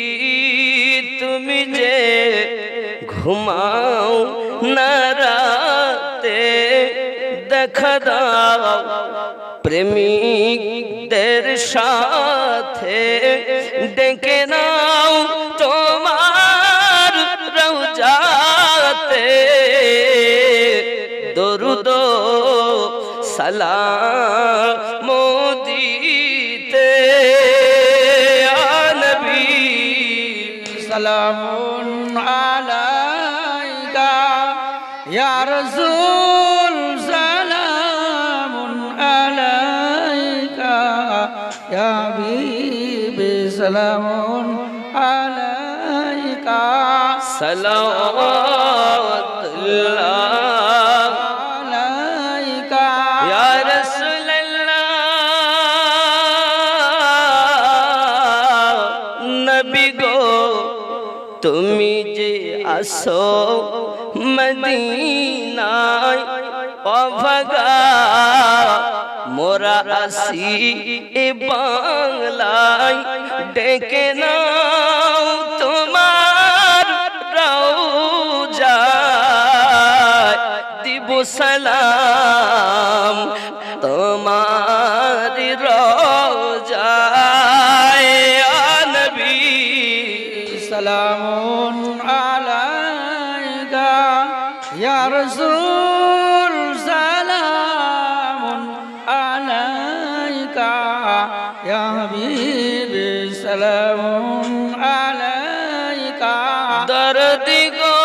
तुम जे घुमाओ न राते দেখা দাও, প্রেমিকদের সাথে ডেকে নাও তোমার রওজাতে, দরুদ সালাম দিতে সালামুন আলাইকা ইয়া রাসূল সালামুন আলাইকা ইয়া হাবিবি সালামুন আলাইকা সালাওয়াতুল্লাহ আলাইকা ইয়া রাসূলুল্লাহ নবী গো তুমি যে আসো মদিনায় অভাগা মোরা আসি এ বাংলায় ডেকে নাও তোমার রওজায় দিব সালাম তোমার রওজায় ইয়া নবী সালামুন আলাইকা ইয়া রাসূল সালামুন আলাইকা ইয়া হাবিবি সালামুন আলাইকা দরদি গো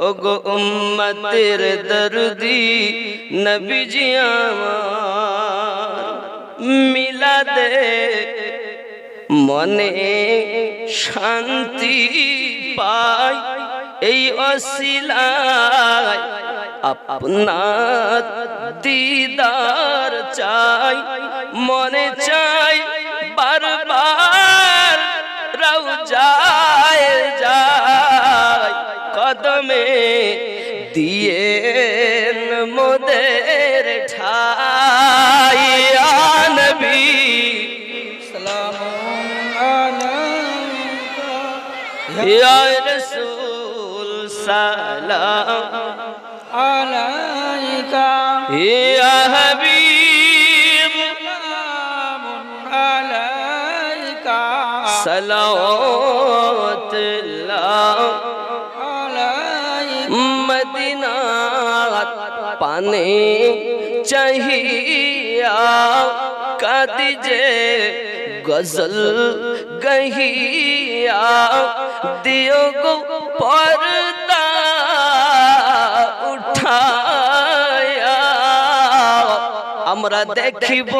ওগো উম্মতের দরদি নবীজি আমার মিলাদে মনে শান্তি পাই এই অসিলায় আপনার দিদার চাই মনে চাই বারবার রওজায় যাই কদমে দিয়ে মোদের ঠাই ইয়া নবী সালামুন আলাইকা ইয়া রাসূল সালাম আলাইকা ইয়া হাবিব সালামুন আলাইকা সালাওয়াতুল্লাহ আলাইকা মদিনা পানে চাহিয়া কাদিজে গজল গহিয়া দিও গো পর্দা উঠায়া আমরা দেখিব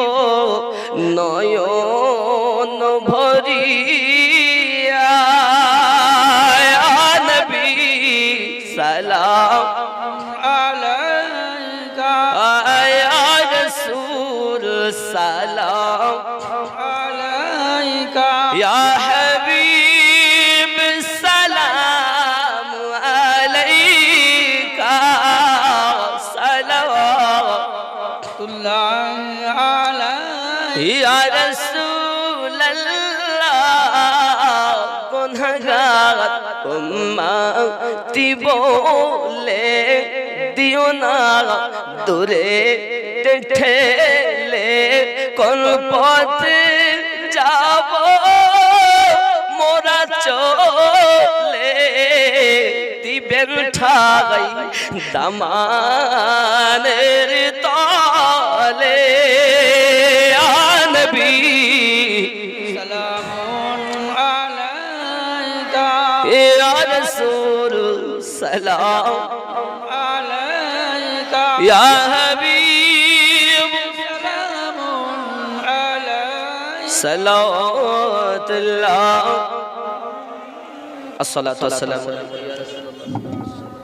নয়ন ভরিয়া ইয়া নবী সালাম আলাইকা ইয়া রাসূল সালাম আলাইকা ইয়া হাবিব সালাম আলাইকা সালাওয়াতুল্লাহ আলাইকা ইয়া রাসূলুল্লাহ গুনাহগার উম্মতি বলে দিও না দূরে ঠেলে কোন পথে যাব মোরা চলে দিবেন ঠাই দামানের তলে ইয়া নবী সালামুন আলাইকা ইয়া রাসূল সালাম আলাইকা ইয়া হাবিব সালামুন আলাইকা সালাওয়াতুল্লাহ আসসালাতু ওয়াসসালামু আলাইকা